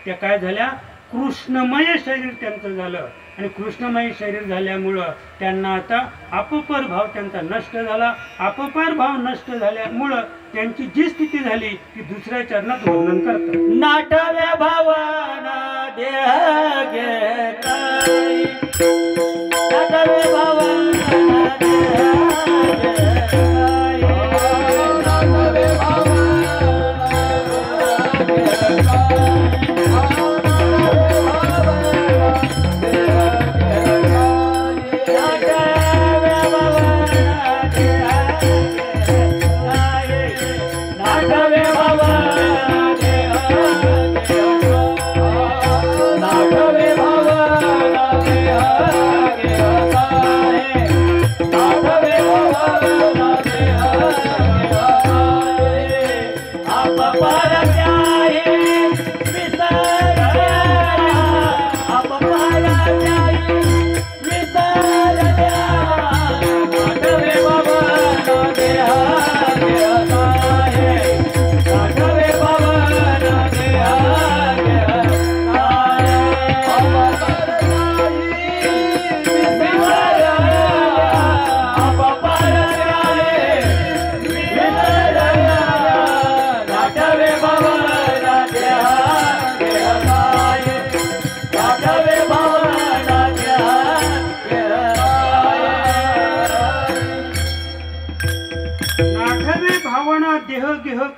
त्या काय झाल्या कृष्णमय शरीर त्यांचं झालं. आणि कृष्णमय शरीर झाल्यामुळं त्यांना आता अपपर भाव त्यांचा नष्ट झाला. अपपर भाव नष्ट झाल्यामुळं त्यांची जी स्थिती झाली ती दुसऱ्या चरणात वर्णन करतात. नाठवे भावना देह घेताई, नाठवे भावना देह घेताई, नाठवे भावना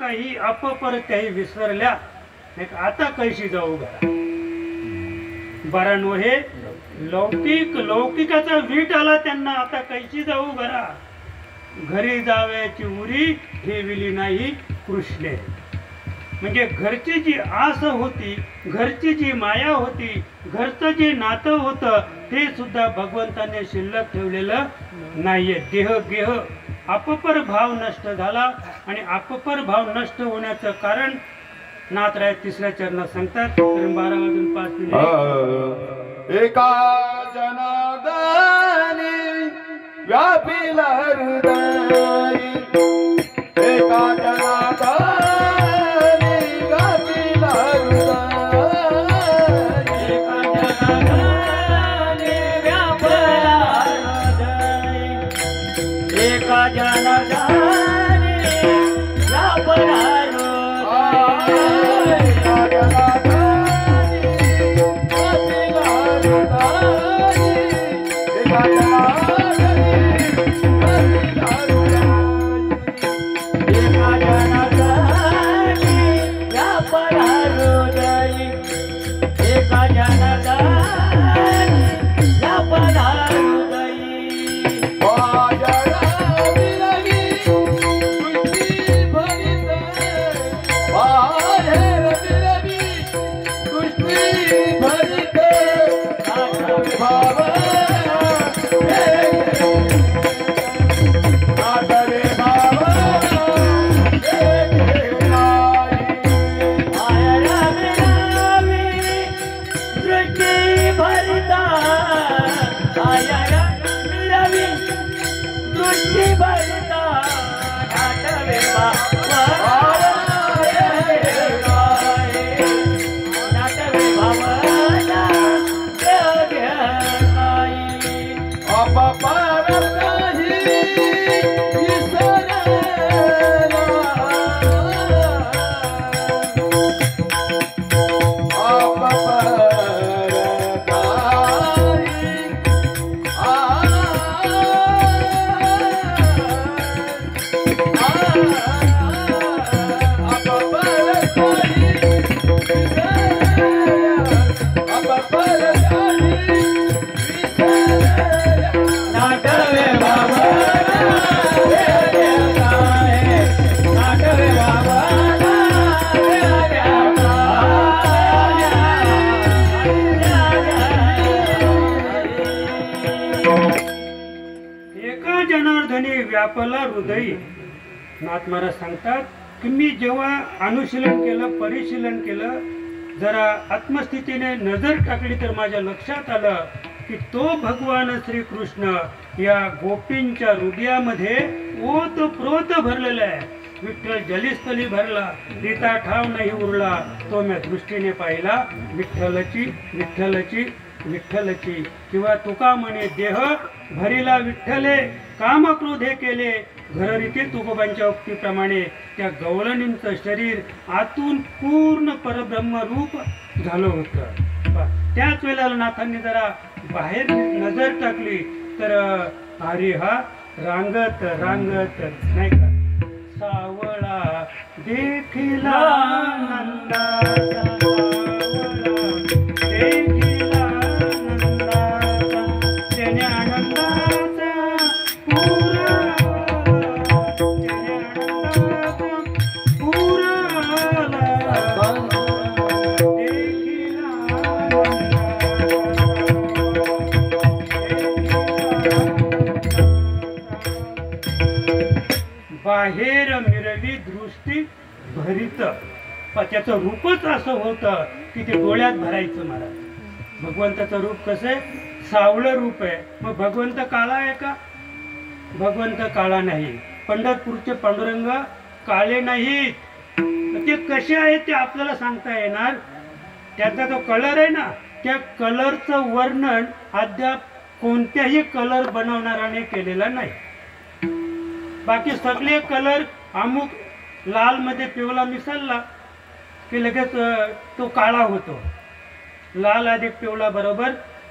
काही अपपर त्याही विसरल्या आता कैशी जाऊ घरा. बरानो हे लौकिकाचा वीट आला त्यांना आता कैशी जाऊ घरा. घरी जावयाची उरी ठेविली नाही कृष्णे. म्हणजे घरची जी आस होती, घरची जी माया होती, घरचं जे नातं होतं ते सुद्धा भगवंताने शिल्लक ठेवलेलं नाहीये. देह गेह अपपर भाव नष्ट झाला आणि अपपर भाव नष्ट होण्याचं कारण नाथराय 3ऱ्या चरणात सांगतात. 12 वाजून 5 मिनिट. एका जनार्दनी व्यापिला हृदय, एका जनार्दनी व्यापिला हृदय, एका जनार्दनी व्यापिला हृदय, एका जनार्दनी व्यापिला एका जनार्दनी व्यापला हृदयी. नाथ महाराज सांगतात की मी जेव्हा अनुशीलन केलं, परिशीलन केलं, जरा आत्मस्थितीने नजर टाकली तर माझ्या लक्षात आलं की तो भगवान श्रीकृष्ण या गोपींच्या हृदयामध्ये ओतप्रोत भरलेला आहे. विठ्ठल जलिस्थली भरला, रीता ठाव नाही उरला, तो मी दृष्टीने पाहिला विठ्ठलची विठ्ठलची विठ्ठलची. किंवा तुका म्हणे देह भरिला विठ्ठले, काम क्रोधे केले घररीती. तुकोबांच्या उक्तीप्रमाणे त्या गवळणींचं शरीर आतून पूर्ण परब्रह्म रूप झालं होतं. त्याच वेळेला नाथांनी जरा बाहेर नजर टाकली तर हरी हा रांगत रांगत नाही का, सावळा देखिला नंदाचा, सावळा देखिला नंदाचा, त्याने आनंदाचा पुरा, त्याने आनंदाचा पुरा देखिला बाहेर मिरवी दृष्टी भरित. त्याचं रूपच असं होतं की ते डोळ्यात भरायचं. महाराज भगवंताचं रूप कसं आहे, सावळं रूप आहे. मग भगवंत काळा आहे का? भगवंत काळा नाही. पंढरपूरचे पांडुरंग काळे नाहीत. ते कसे आहेत ते आपल्याला सांगता येणार. त्याचा जो कलर आहे ना, त्या कलरचं वर्णन अद्याप कोणत्याही कलर बनवणाऱ्याने केलेलं नाही. बाकी सगळे कलर अमुक लाल मध्ये पिवळा मिसळला की लगेच तो काळा होतो. लाल अधिक पिवळा बरोबर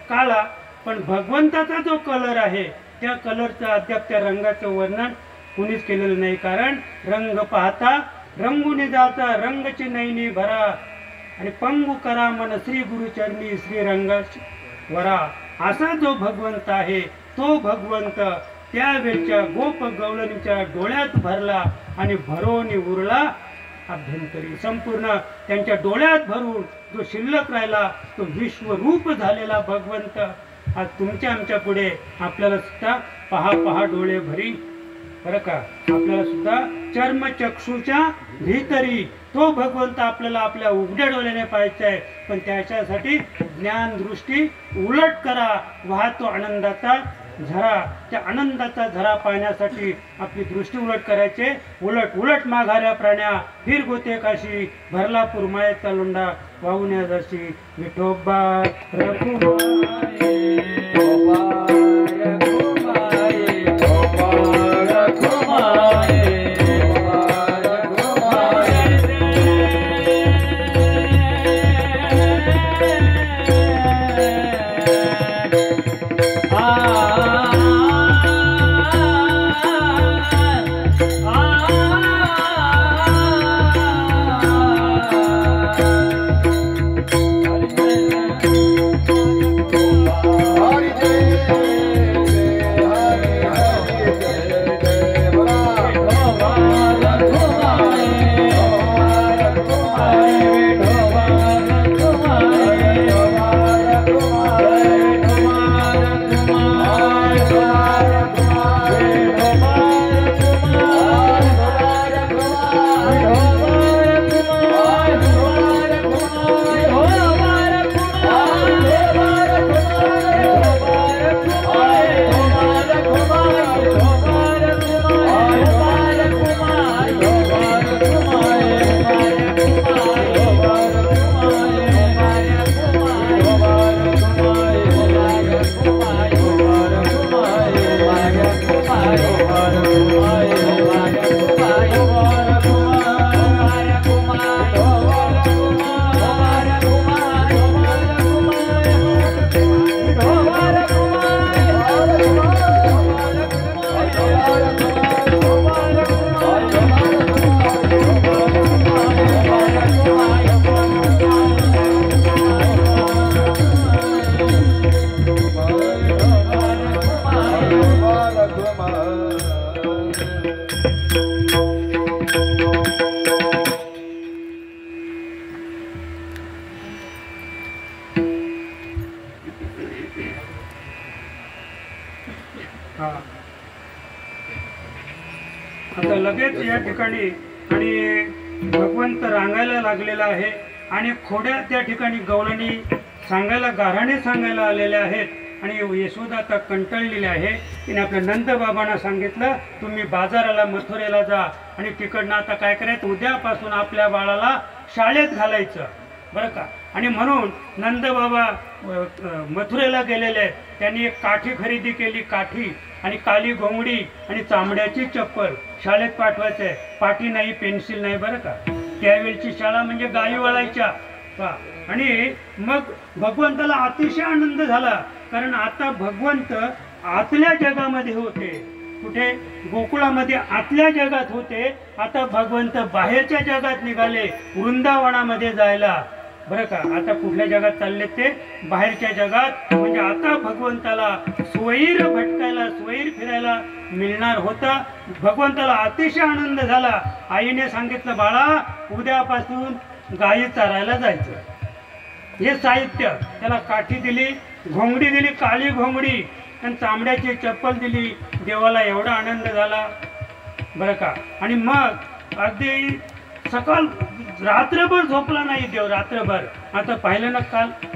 काळा. पण भगवंताचा जो कलर आहे त्या कलरचं अद्याप त्या रंगाचं वर्णन कुणीच केलेलं नाही. कारण रंग पाहता रंगुनी जाता, रंगची नैनी भरा, आणि पंगू करा मन श्री गुरुचरणी श्रीरंग वरा. असा जो भगवंत आहे तो भगवंत त्यावेळच्या गोप गवळणीच्या डोळ्यात भरला आणि भरोनी उरला अभ्यंतरी. संपूर्ण त्यांच्या डोळ्यात भरून जो शिल्लक राहिला तो विश्वरूप झालेला भगवंत आज तुमच्या आमच्या पुढे आपल्याला सुद्धा पहा पहा डोळे भरी. बरं का, आपल्याला सुद्धा चर्मचक्षुच्या भीतरी तो भगवंत आपल्याला आपल्या उघड्या डोळ्याने पाहायचा आहे. पण त्याच्यासाठी ज्ञान दृष्टी उलट करा. वाहतो आनंदाचा झरा. त्या आनंदाचा झरा पाहण्यासाठी आपली दृष्टी उलट करायचे. उलट उलट माघाऱ्या प्राण्या फिर गोते काशी, भरला पुरमायेचा लोंढा वाहुण्या जशी. विठोबा रघुमाये, Bye. हा आता लगेच या ठिकाणी आणि भगवंत रांगायला लागलेला आहे आणि खोड्या त्या ठिकाणी गवळणी सांगायला गाऱ्हाणे सांगायला आलेल्या आहेत आणि यशोदा आता कंटाळलेली आहे. तिने आपल्या नंदबाबांना सांगितलं तुम्ही बाजाराला मथुरेला जा आणि तिकडनं आता काय करायचं उद्यापासून आपल्या बाळाला शाळेत घालायचं बरं का. आणि म्हणून नंदबाबा मथुरेला गेलेले आहेत. त्यांनी एक काठी खरेदी केली, काठी आणि काली घोंगडी आणि चामड्याची चप्पल. शाळेत पाठवायचं आहे, पाटी नाही पेन्सिल नाही बरं का. त्यावेळची शाळा म्हणजे गायी वळायच्या. आणि मग भगवंताला अतिशय आनंद झाला कारण आता भगवंत आतल्या जगामध्ये होते. कुठे गोकुळामध्ये आतल्या जगात होते. आता भगवंत बाहेरच्या जगात निघाले वृंदावनामध्ये जायला बरं का. आता कुठल्या जगात चालले ते बाहेरच्या जगात. म्हणजे आता भगवंताला स्वैर भटकायला स्वैर फिरायला मिळणार होता. भगवंताला अतिशय आनंद झाला. आईने सांगितलं बाळा उद्यापासून गायी चारायला जायचं. हे साहित्य त्याला काठी दिली, घोंगडी दिली, काळी घोंगडी आणि चामड्याची चप्पल दिली. देवाला एवढा आनंद झाला बरं का. आणि मग अगदी सकाळ रात्रभर झोपला नाही देव रात्रभर. आता पाहिलं ना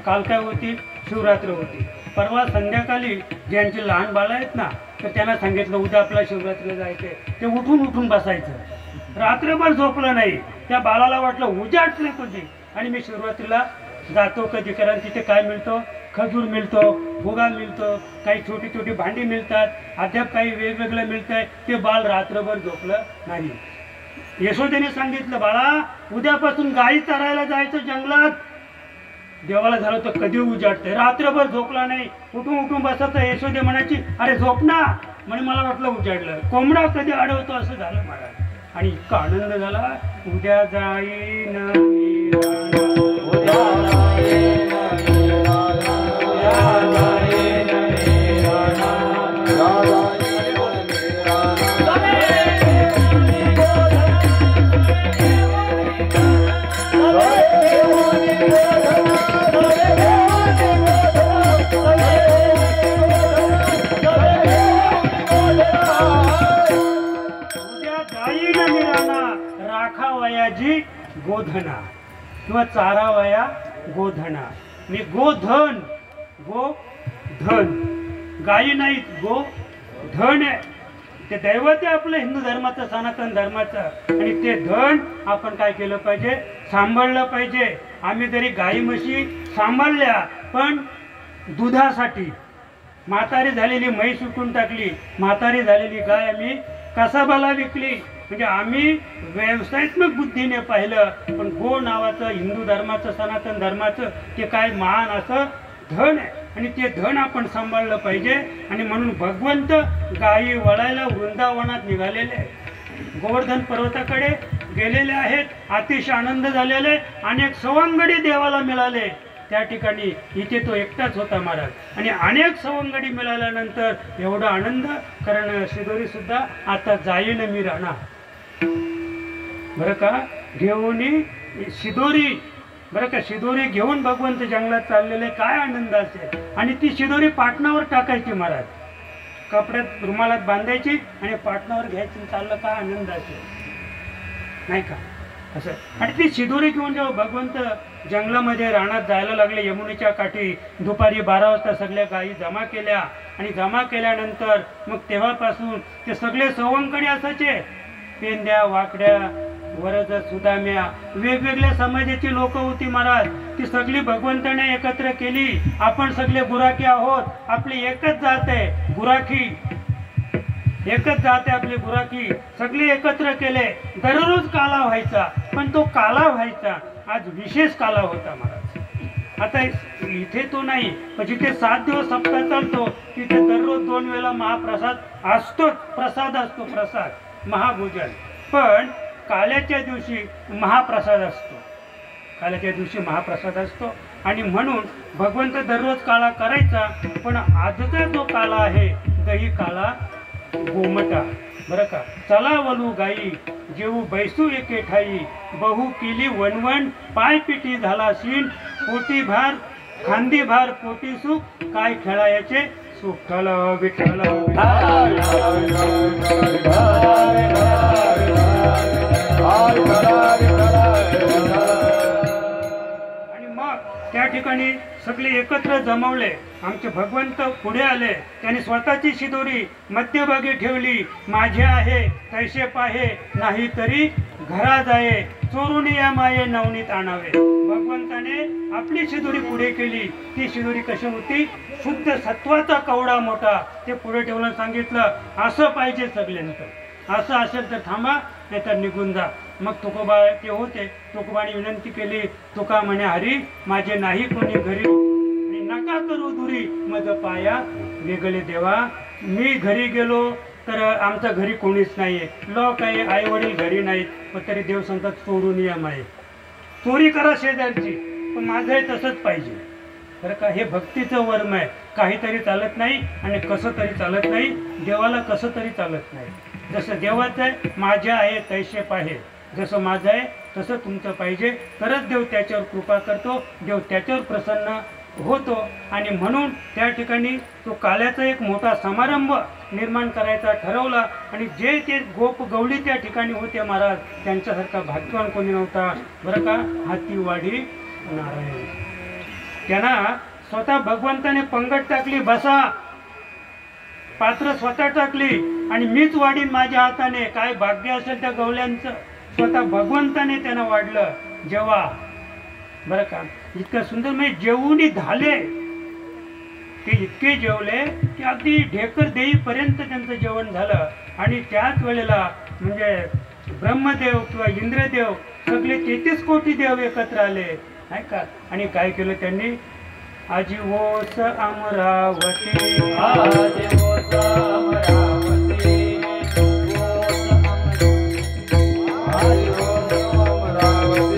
काल काय होती शिवरात्र होती. परवा संध्याकाळी ज्यांची लहान बाळं आहेत ना तर त्यांना सांगितलं उद्या आपल्याला शिवरात्रीला जायचंय. ते उठून बसायचं, रात्रभर झोपलं नाही. त्या बाळाला वाटलं उजाटले कधी आणि मी शिवरात्रीला जातो कधी. कारण तिथे काय मिळतो, खजूर मिळतो, फुगा मिळतो, काही छोटी छोटी भांडी मिळतात, अद्याप काही वेगवेगळं मिळतंय. ते बाळ रात्रभर झोपलं नाही. यशोदेने सांगितलं बाळा उद्यापासून गायी चरायला जायचं जंगलात. देवाला झालं तर कधी उजाडतंय. रात्रभर झोपला नाही, उठून बसत. यशोदे म्हणायची अरे झोप ना. म्हणे मला वाटलं उजाडलं. कोंबडा कधी अडवतो असं झालं मला. आणि इतका आनंद झाला. उद्या जाईन राखावयाजी गोधना किंवा चारावया गोधना. मी गोधन गायी नाहीत, गोधन आहे. ते दैवत आहे आपलं हिंदू धर्माचं, सनातन धर्माचं. आणि ते धन आपण काय केलं पाहिजे, सांभाळलं पाहिजे. आम्ही जरी गायी म्हशी सांभाळल्या पण दुधासाठी म्हातारी झालेली म्हैस विकून टाकली, म्हातारी झालेली गाय आम्ही कसाबाला विकली. म्हणजे आम्ही व्यवसायात्मक बुद्धीने पाहिलं पण गो नावाचं हिंदू धर्माचं सनातन धर्माचं ते काय महान असं धन आहे आणि ते धन आपण सांभाळलं पाहिजे. आणि म्हणून भगवंत गायी वळायला वृंदावनात निघालेले आहेत, गोवर्धन पर्वताकडे गेलेले आहेत. अतिशय आनंद झालेले. अनेक सवंगडी देवाला मिळाले त्या ठिकाणी. इथे तो एकटाच होता महाराज. आणि अनेक सवंगडी मिळाल्यानंतर एवढा आनंद कारण शिदोरी सुद्धा आता जाईन मी राहणार बरं का. घेऊन शिदोरी बरं का, शिदोरी घेऊन भगवंत जंगलात चाललेले. काय आनंद असेल. आणि ती शिदोरी पाटणावर टाकायची महाराज, कपड्यात रुमालात बांधायची आणि पाटणावर घ्यायची. चाललं काय आनंद असेल नाही का असं. आणि ती शिदोरी घेऊन जेव्हा भगवंत जंगलामध्ये रानात जायला लागले यमुनेच्या काठी, दुपारी 12 वाजता सगळ्या गायी जमा केल्या. आणि जमा केल्यानंतर मग तेव्हापासून ते सगळे सवंगडी असायचे. पेंद्या वाकड्या वरद सुदाम्या वेगवेगळ्या समाजाची लोक होती महाराज. ती सगळी भगवंताने एकत्र केली. आपण सगळे गुराखी आहोत. आपली एकच जात आहे गुराखी, एकच जात आहे आपली गुराखी. सगळे एकत्र केले. दररोज काला व्हायचा पण तो काला व्हायचा आज विशेष काला होता महाराज. आता इथे तो नाही पण जिथे 7 दिवस सप्ताह चालतो तिथे दररोज 2 वेळा महाप्रसाद असतोच. प्रसाद असतो, प्रसाद महाभोजन. पण काल्याच्या दिवशी महाप्रसाद असतो, काल्याच्या दिवशी महाप्रसाद असतो. आणि म्हणून भगवंत दररोज काळा करायचा. पण आजचा जो काला आहे दही काळा गोमटा बरं का. चला वलू गाई जेऊ बैसू एके ठाई, बहु केली वणवण पाय पिटी झाला शीन, पोटी भार खांदी भार पोटी सुख, काय खेळायचे सुखल विठ्ठल आणि मग त्या ठिकाणी सगळे एकत्र जमवले. आमचे भगवंत पुढे आले. त्यांनी स्वतःची शिदोरी मध्यभागी ठेवली. माझे आहे तैसे पाहे नाही तरी घरा जाये चोरून या माये नवनीत आणावे. भगवंताने आपली शिदोरी पुढे केली. ती शिदोरी कशी होती? शुद्ध सत्वाचा कवडा मोठा. ते पुढे ठेवून सांगितलं असं पाहिजे सगळ्यांचं. असं असेल तर थांबा नाही तर निघून जा. मग तुकोबा ते होते. तुकोबाने विनंती केली. तुका म्हणे हरी माझे नाही कोणी घरी आणि नका करू दुरी मज पाया वेगळे देवा. मी घरी गेलो तर आमच्या घरी कोणीच नाहीये. लोक आहे आई वडील घरी नाहीत पण तरी देव सांगतात चोरून नियम आहे. चोरी करा शेजारची पण माझं हे तसंच पाहिजे. बरं का? हे भक्तीचं वर्म आहे. काहीतरी चालत नाही आणि कसं तरी चालत नाही. देवाला कसं तरी चालत नाही. जसं देवाचं आहे माझ्या आहे तैसे पाहे. जसं माझं आहे तसं तुमचं पाहिजे तरच देव त्याच्यावर कृपा करतो. देव त्याच्यावर प्रसन्न होतो. आणि म्हणून त्या ठिकाणी तो काल्याचा एक मोठा समारंभ निर्माण करायचा ठरवला. आणि जे ते गोप गवळी त्या ठिकाणी होते महाराज त्यांच्यासारखा भाग्यवान कोणी नव्हता. बरं का? हातीवाडी नारायण. त्यांना स्वतः भगवंताने पंगत टाकली. बसा पात्र स्वतः टाकली आणि मीच वाढीन माझ्या हाताने. काय भाग्य असेल त्या गवल्यांचं. स्वतः भगवंताने त्यांना वाढलं जेव्हा. बरं का? इतकं सुंदर म्हणजे जेवून झाले. ते इतके जेवले की अगदी ढेकर देईपर्यंत त्यांचं जेवण झालं. आणि त्याच वेळेला म्हणजे ब्रह्मदेव किंवा इंद्रदेव सगळे 33 कोटी देव एकत्र आले नाही का. आणि काय केलं त्यांनी? आजी ओस अमरावती आजी ओस अमरावती आजी ओस अमरावती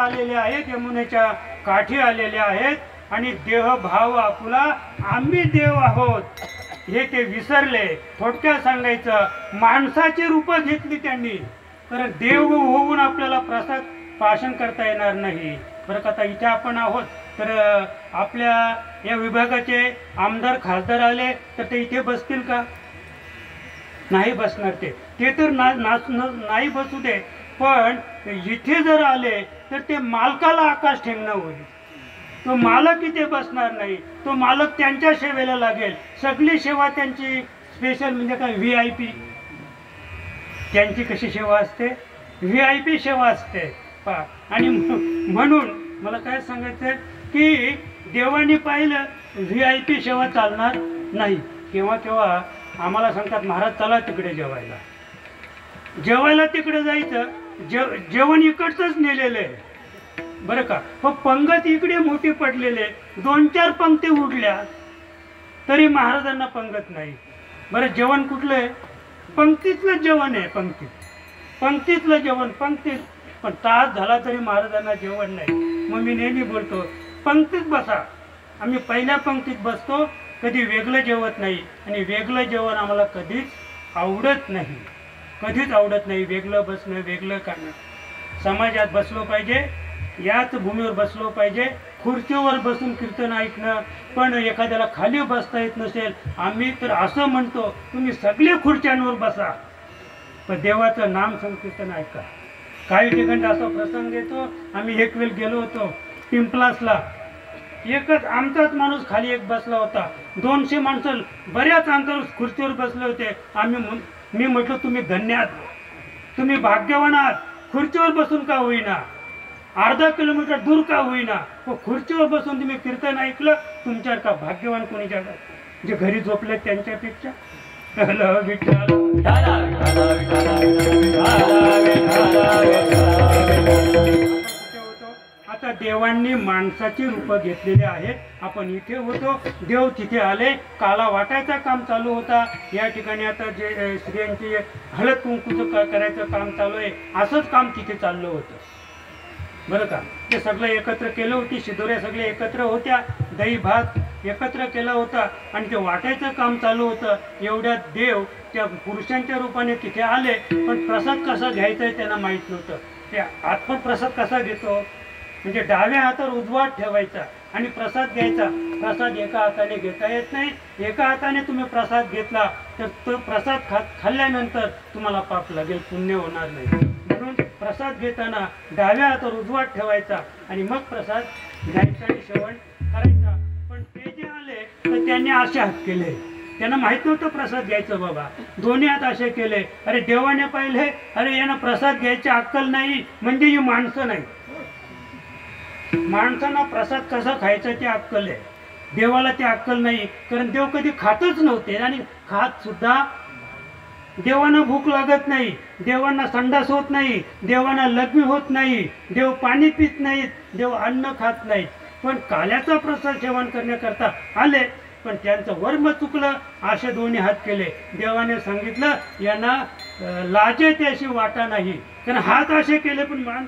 आलेले आहेत. यमुनेच्या काठी आलेले आहेत. आणि देह भाव आपुला आम्ही देव आहोत हे ते विसरले. थोडक्यात सांगायचं माणसाची रूप घेतली त्यांनी. तर देव होऊन आपल्याला प्रसाद भाषण करता येणार नाही. बरं का? आता इथे आपण आहोत तर आपल्या या विभागाचे आमदार खासदार आले तर ते इथे बसतील का? नाही बसणार. ते तर नाही बसू दे. पण इथे जर आले तर ते मालकाला आकाश ठेंगणं होईल. तो मालक इथे बसणार नाही. तो मालक त्यांच्या सेवेला लागेल. सगळी सेवा त्यांची स्पेशल म्हणजे काय VIP. त्यांची कशी सेवा असते? VIP सेवा असते पा. आणि म्हणून मला काय सांगायचं की देवानी पाहिलं VIP सेवा चालणार नाही. केव्हा केव्हा आम्हाला सांगतात महाराज चला तिकडे जेवायला. जेवायला तिकडे जायचं. जेवण इकडचंच नेलेलं आहे. बरं का? पण पंगत इकडे मोठी पडलेले. 2-4 पंक्ती उडल्या तरी महाराजांना पंगत नाही. बरं जेवण कुठलं आहे? पंक्तीतलं जेवण आहे. पंक्तीतलं जेवण पंक्तीत. पण तास झाला तरी महाराजांना जेवण नाही. मग मी नेहमी बोलतो पंक्तीत बसा. आम्ही पहिल्या पंक्तीत बसतो. कधी वेगळं जेवत नाही. आणि वेगळं जेवण आम्हाला कधीच आवडत नाही. कधीच आवडत नाही. वेगळं बसणं वेगळं करणं. समाजात बसलो पाहिजे. याच भूमीवर बसलो पाहिजे. खुर्चीवर बसून कीर्तन ऐकणं. पण एखाद्याला खाली बसता येत नसेल आम्ही तर असं म्हणतो तुम्ही सगळे खुर्च्यांवर बसा पण देवाचं नाम संकीर्तन ऐका. काही ठिकाणी असा प्रसंग येतो. आम्ही एक वेळ गेलो होतो पिंपलासला. एकच आमचाच माणूस खाली एक बसला होता. 200 माणसं बऱ्याच अंतरावर खुर्चीवर बसले होते. मी म्हटलं तुम्ही धन्य आहात. तुम्ही भाग्यवान आहात. खुर्चीवर बसून का होईना. अर्धा किलोमीटर दूर का होईना पण खुर्चीवर बसून तुम्ही कीर्तन ऐकलं. तुमच्यावर का भाग्यवान कोणी जगात जे घरी झोपले त्यांच्यापेक्षा. आता देवांनी माणसाची रूप घेतलेली आहेत. आपण इथे होतो, देव तिथे आले. काला वाटायचं काम चालू होता. या ठिकाणी आता जे स्त्रियांची हळद कुंकूचं करायचं काम चालू आहे, असंच काम तिथे चाललं होतं बरं का. ते सगळं एकत्र केलं होती, शिदोऱ्या सगळे एकत्र होत्या, दही भात एकत्र केला होता आणि ते वाटायचं काम चालू होतं. एवढ्यात देव त्या पुरुषांच्या रूपाने तिथे आले, पण प्रसाद कसा घ्यायचा आहे त्यांना माहीत नव्हतं. ते आपण प्रसाद कसा घेतो म्हणजे डाव्या हातावर उजवात ठेवायचा आणि प्रसाद घ्यायचा. प्रसाद एका हाताने घेता येत नाही. एका हाताने तुम्ही प्रसाद घेतला तर तो प्रसाद खाल्ल्यानंतर तुम्हाला पाप लागेल, पुण्य होणार नाही. म्हणून प्रसाद घेताना डाव्या हातावर उजवात ठेवायचा आणि मग प्रसाद घ्यायचा आणि श्रवण करायचा. पण ते जे आले तर त्यांनी असे हात केले. त्यांना माहित नव्हतं प्रसाद घ्यायचं बाबा. दोन्ही हात असे केले. अरे देवाने पाहिले, अरे यांना प्रसाद घ्यायची अक्कल नाही, म्हणजे ही माणसं नाही. माणसांना प्रसाद कसा खायचा ते अक्कल आहे, देवाला ते अक्कल नाही. कारण देव कधी खातच नव्हते आणि खात सुद्धा. देवांना भूक लागत नाही, देवांना संडास होत नाही, देवांना लघवी होत नाही, देव पाणी पित नाहीत, देव अन्न खात नाहीत. पण काल्याचा प्रसाद सेवन करण्याकरता आले, पण त्यांचं वर्म चुकलं. असे दोन्ही हात केले. देवाने सांगितलं यांना लाजे त्याशी वाटा नाही. कारण हात असे केले पण मान.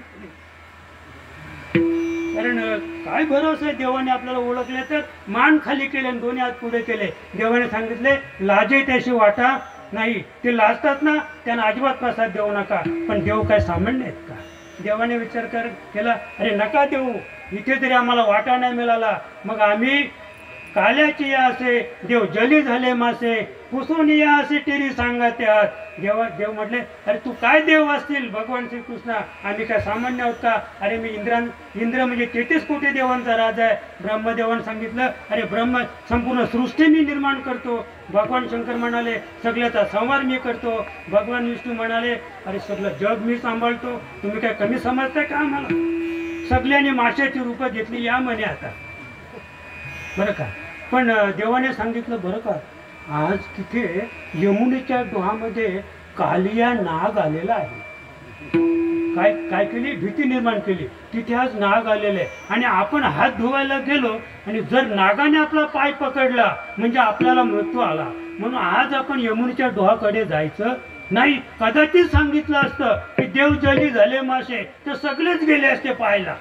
कारण काय भरोसा आहे, देवाने आपल्याला ओळखले तर मान खाली केले आणि दोन्ही हात पुढे केले. देवाने सांगितले लाजे त्याशी वाटा नाही. ते लाजतात ना, त्यांना अजिबात प्रसाद देऊ नका. पण देव काय सामान्य आहेत का? देवाने विचार केला, अरे नका देऊ, इथे तरी आम्हाला वाटा नाही मिळाला, मग आम्ही काल्याची या असे देव जली झाले मासे पुसून या असे टेरी सांगत आहात. देव म्हटले, अरे तू काय देव असतील भगवान श्रीकृष्णा, आम्ही काय सामान्य आहोत का? अरे मी इंद्र म्हणजे 33 कोटी देवांचा राजा आहे. ब्रह्मदेवाने सांगितलं, अरे ब्रह्म संपूर्ण सृष्टी मी निर्माण करतो. भगवान शंकर म्हणाले, सगळ्याचा संहार मी करतो. भगवान विष्णू म्हणाले, अरे सगळं जग मी सांभाळतो. तुम्ही काय कमी समजताय का आम्हाला? सगळ्यांनी माशाची रूपं घेतली या म्हणे आता बरं का. पण देवाने सांगितलं बरं का, आज तिथे यमुनेच्या डोहामध्ये कालिया नाग आलेला आहे. काय केली? भीती निर्माण केली. तिथे आज नाग आलेले आहे आणि आपण हात धुवायला गेलो आणि जर नागाने आपला पाय पकडला म्हणजे आपल्याला मृत्यू आला. म्हणून आज आपण यमुनेच्या डोहाकडे जायचं नाही. कदाचित सांगितलं असतं की देव जली झाले मासे तर सगळेच गेले असते पाहायला.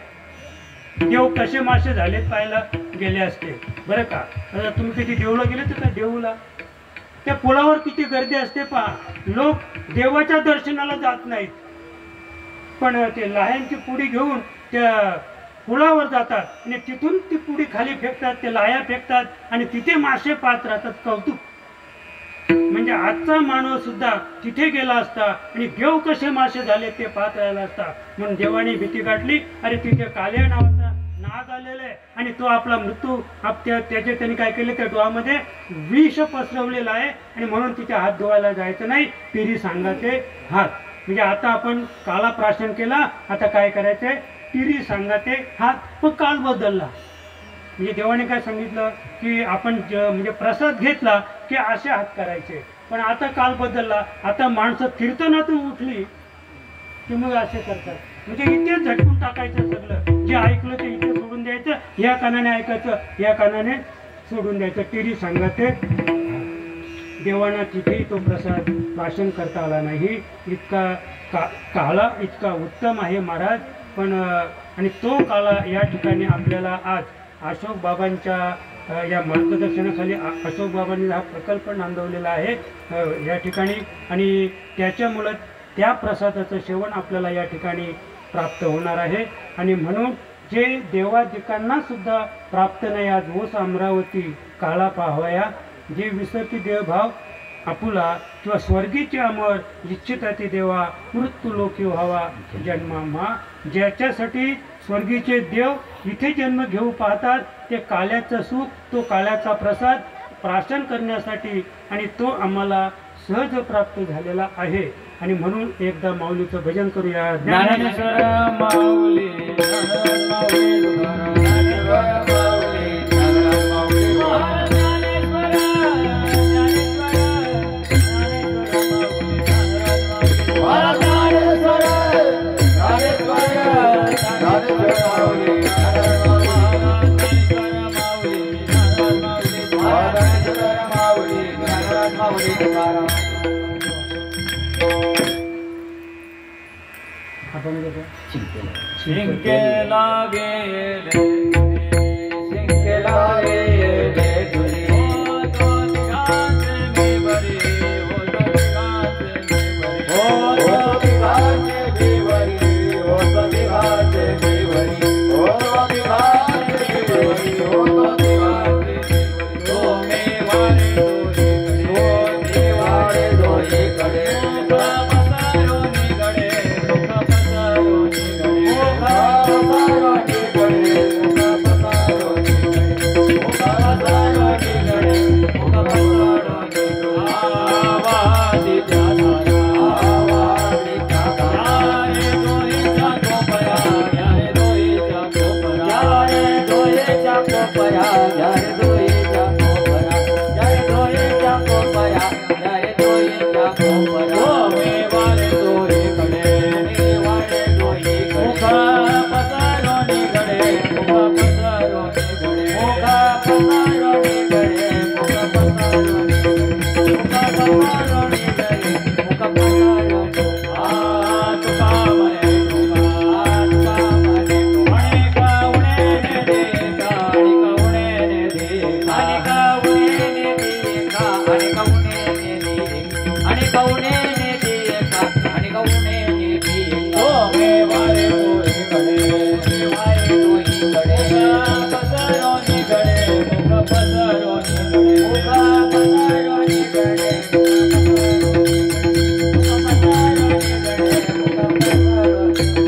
देव कसे मासे झालेत पाहायला गेले असते बरं का. तुम्ही किती देवला गेले तर का देऊला त्या पुलावर किती गर्दी असते पहा. लोक देवाच्या दर्शनाला जात नाहीत, पण ते लाह्यांची पुडी घेऊन त्या पुलावर जातात आणि तिथून ती पुडी खाली फेकतात, ते लाह्या फेकतात आणि तिथे मासे पाहत राहतात. कौतुक. म्हणजे आजचा मानव सुद्धा तिथे गेला असता आणि देव कसे मासे झाले ते पाहत राहिला असता. म्हणून देवाने भीती गाठली, अरे तिथे काल्या नावाचा नाग आलेला आहे आणि तो आपला मृत्यू त्याचे त्यांनी काय केले, त्या डोहामध्ये विष पसरवलेला आहे आणि म्हणून तिथे हात धुवायला जायचं नाही. पिरी सांगाते हात. म्हणजे आता आपण काला प्राशन केला, आता काय करायचंय? पिरी सांगाते हात. पण काल बदलला. म्हणजे देवाने काय सांगितलं की आपण म्हणजे प्रसाद घेतला की असे हात करायचे, पण आता काल बदलला. आता माणसं कीर्तनातून उठली की मग असे करतात. म्हणजे इथेच झटकून टाकायचं सगळं. जे ऐकलं ते इथे सोडून द्यायचं, या कानाने ऐकायचं, या कानाने सोडून द्यायचं. टिरी सांगते देवांना तिथेही तो प्रसाद भाषण करता आला नाही. इतका काला इतका उत्तम आहे महाराज. पण आणि तो काला या ठिकाणी आपल्याला आज अशोक बाबांच्या या मार्गदर्शनाखाली अशोक बाबांनी हा प्रकल्प नांदवलेला आहे या ठिकाणी. आणि त्याच्यामुळं त्या प्रसादाचं सेवन आपल्याला या ठिकाणी प्राप्त होणार आहे. आणि म्हणून जे देवादिकांना सुद्धा प्राप्त नाही आज ओस अमरावती काळा पाहावया. जे विसरती देवभाव आपुला किंवा स्वर्गीचे अमर इच्छिताती देवा मृत्यू लोकी व्हावा जन्मा. ज्याच्यासाठी स्वर्गीचे देव इथे जन्म घेऊ पाहतात ते काल्याचं सुख, तो काल्याचा प्रसाद प्राशन करण्यासाठी, आणि तो आम्हाला सहज प्राप्त झालेला आहे. आणि म्हणून एकदा माऊलीचं भजन करूया. ज्ञानेश्वर माऊली Hare शिंकेला गेले शिंकेला गेले तुझी हो तो दिघाचे मी बरी हो तो दिघाचे मी बरी हो तो दिघाचे मी बरी हो तो दिघाचे मी बरी हो तो दिघाचे मी बरी तो मी वारे दोही कडे मुखा पसारो निगडे मुखा पसारो निगडे मुखा पसारो निगडे मुखा पसारो निगडे मुखा पसारो निगडे मुखा पसारो निगडे आवाजी जातारा आवाजी जातारा यारे दोहीचा कोपया यारे दोहीचा कोपया यारे दोहीचा कोपया यारे दोहीचा कोपया यारे दोहीचा कोपया यारे दोहीचा कोपया ओ मी वारे दोही कडे मी वारे दोही कडे मुखा पसारो निगडे मुखा पसारो निगडे मुखा पसारो निगडे मुखा पसारो निगडे मुखा पसारो निगडे मुखा पसारो आ तुका मने तुका तुका मने तुणे का उणे ने देखा आणि का उणे ने देखा आणि का उणे ने देखा आणि का उणे ने देखा आणि का उणे ने देखा आणि का उणे ने देखा ओ मे वारे दोही कडे मे वारे दोही कडे मुखा पसारो निगडे मुखा पसारो निगडे मुखा पसारो निगडे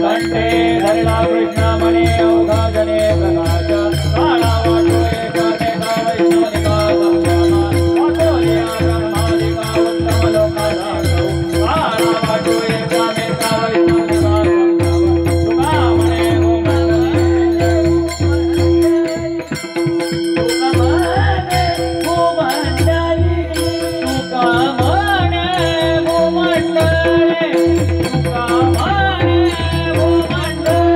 कंठे धरला कृष्ण मणे अवघा जने प्रकाश काळा वाटो एकाने का वैष्णविका संभ्रम वाटोलिया ब्रह्मादिका उत्तम लोकाचा काळा वाटो एकाने का वैष्णविका संभ्रम तुका म्हणे तुका म्हणे भूमंडली तुका म्हणे भूमंडली तुका म्हणे भूमंडली आम्ही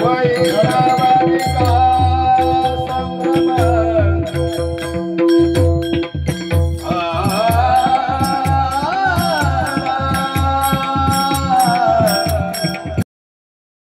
वैष्णविका वैष्णविका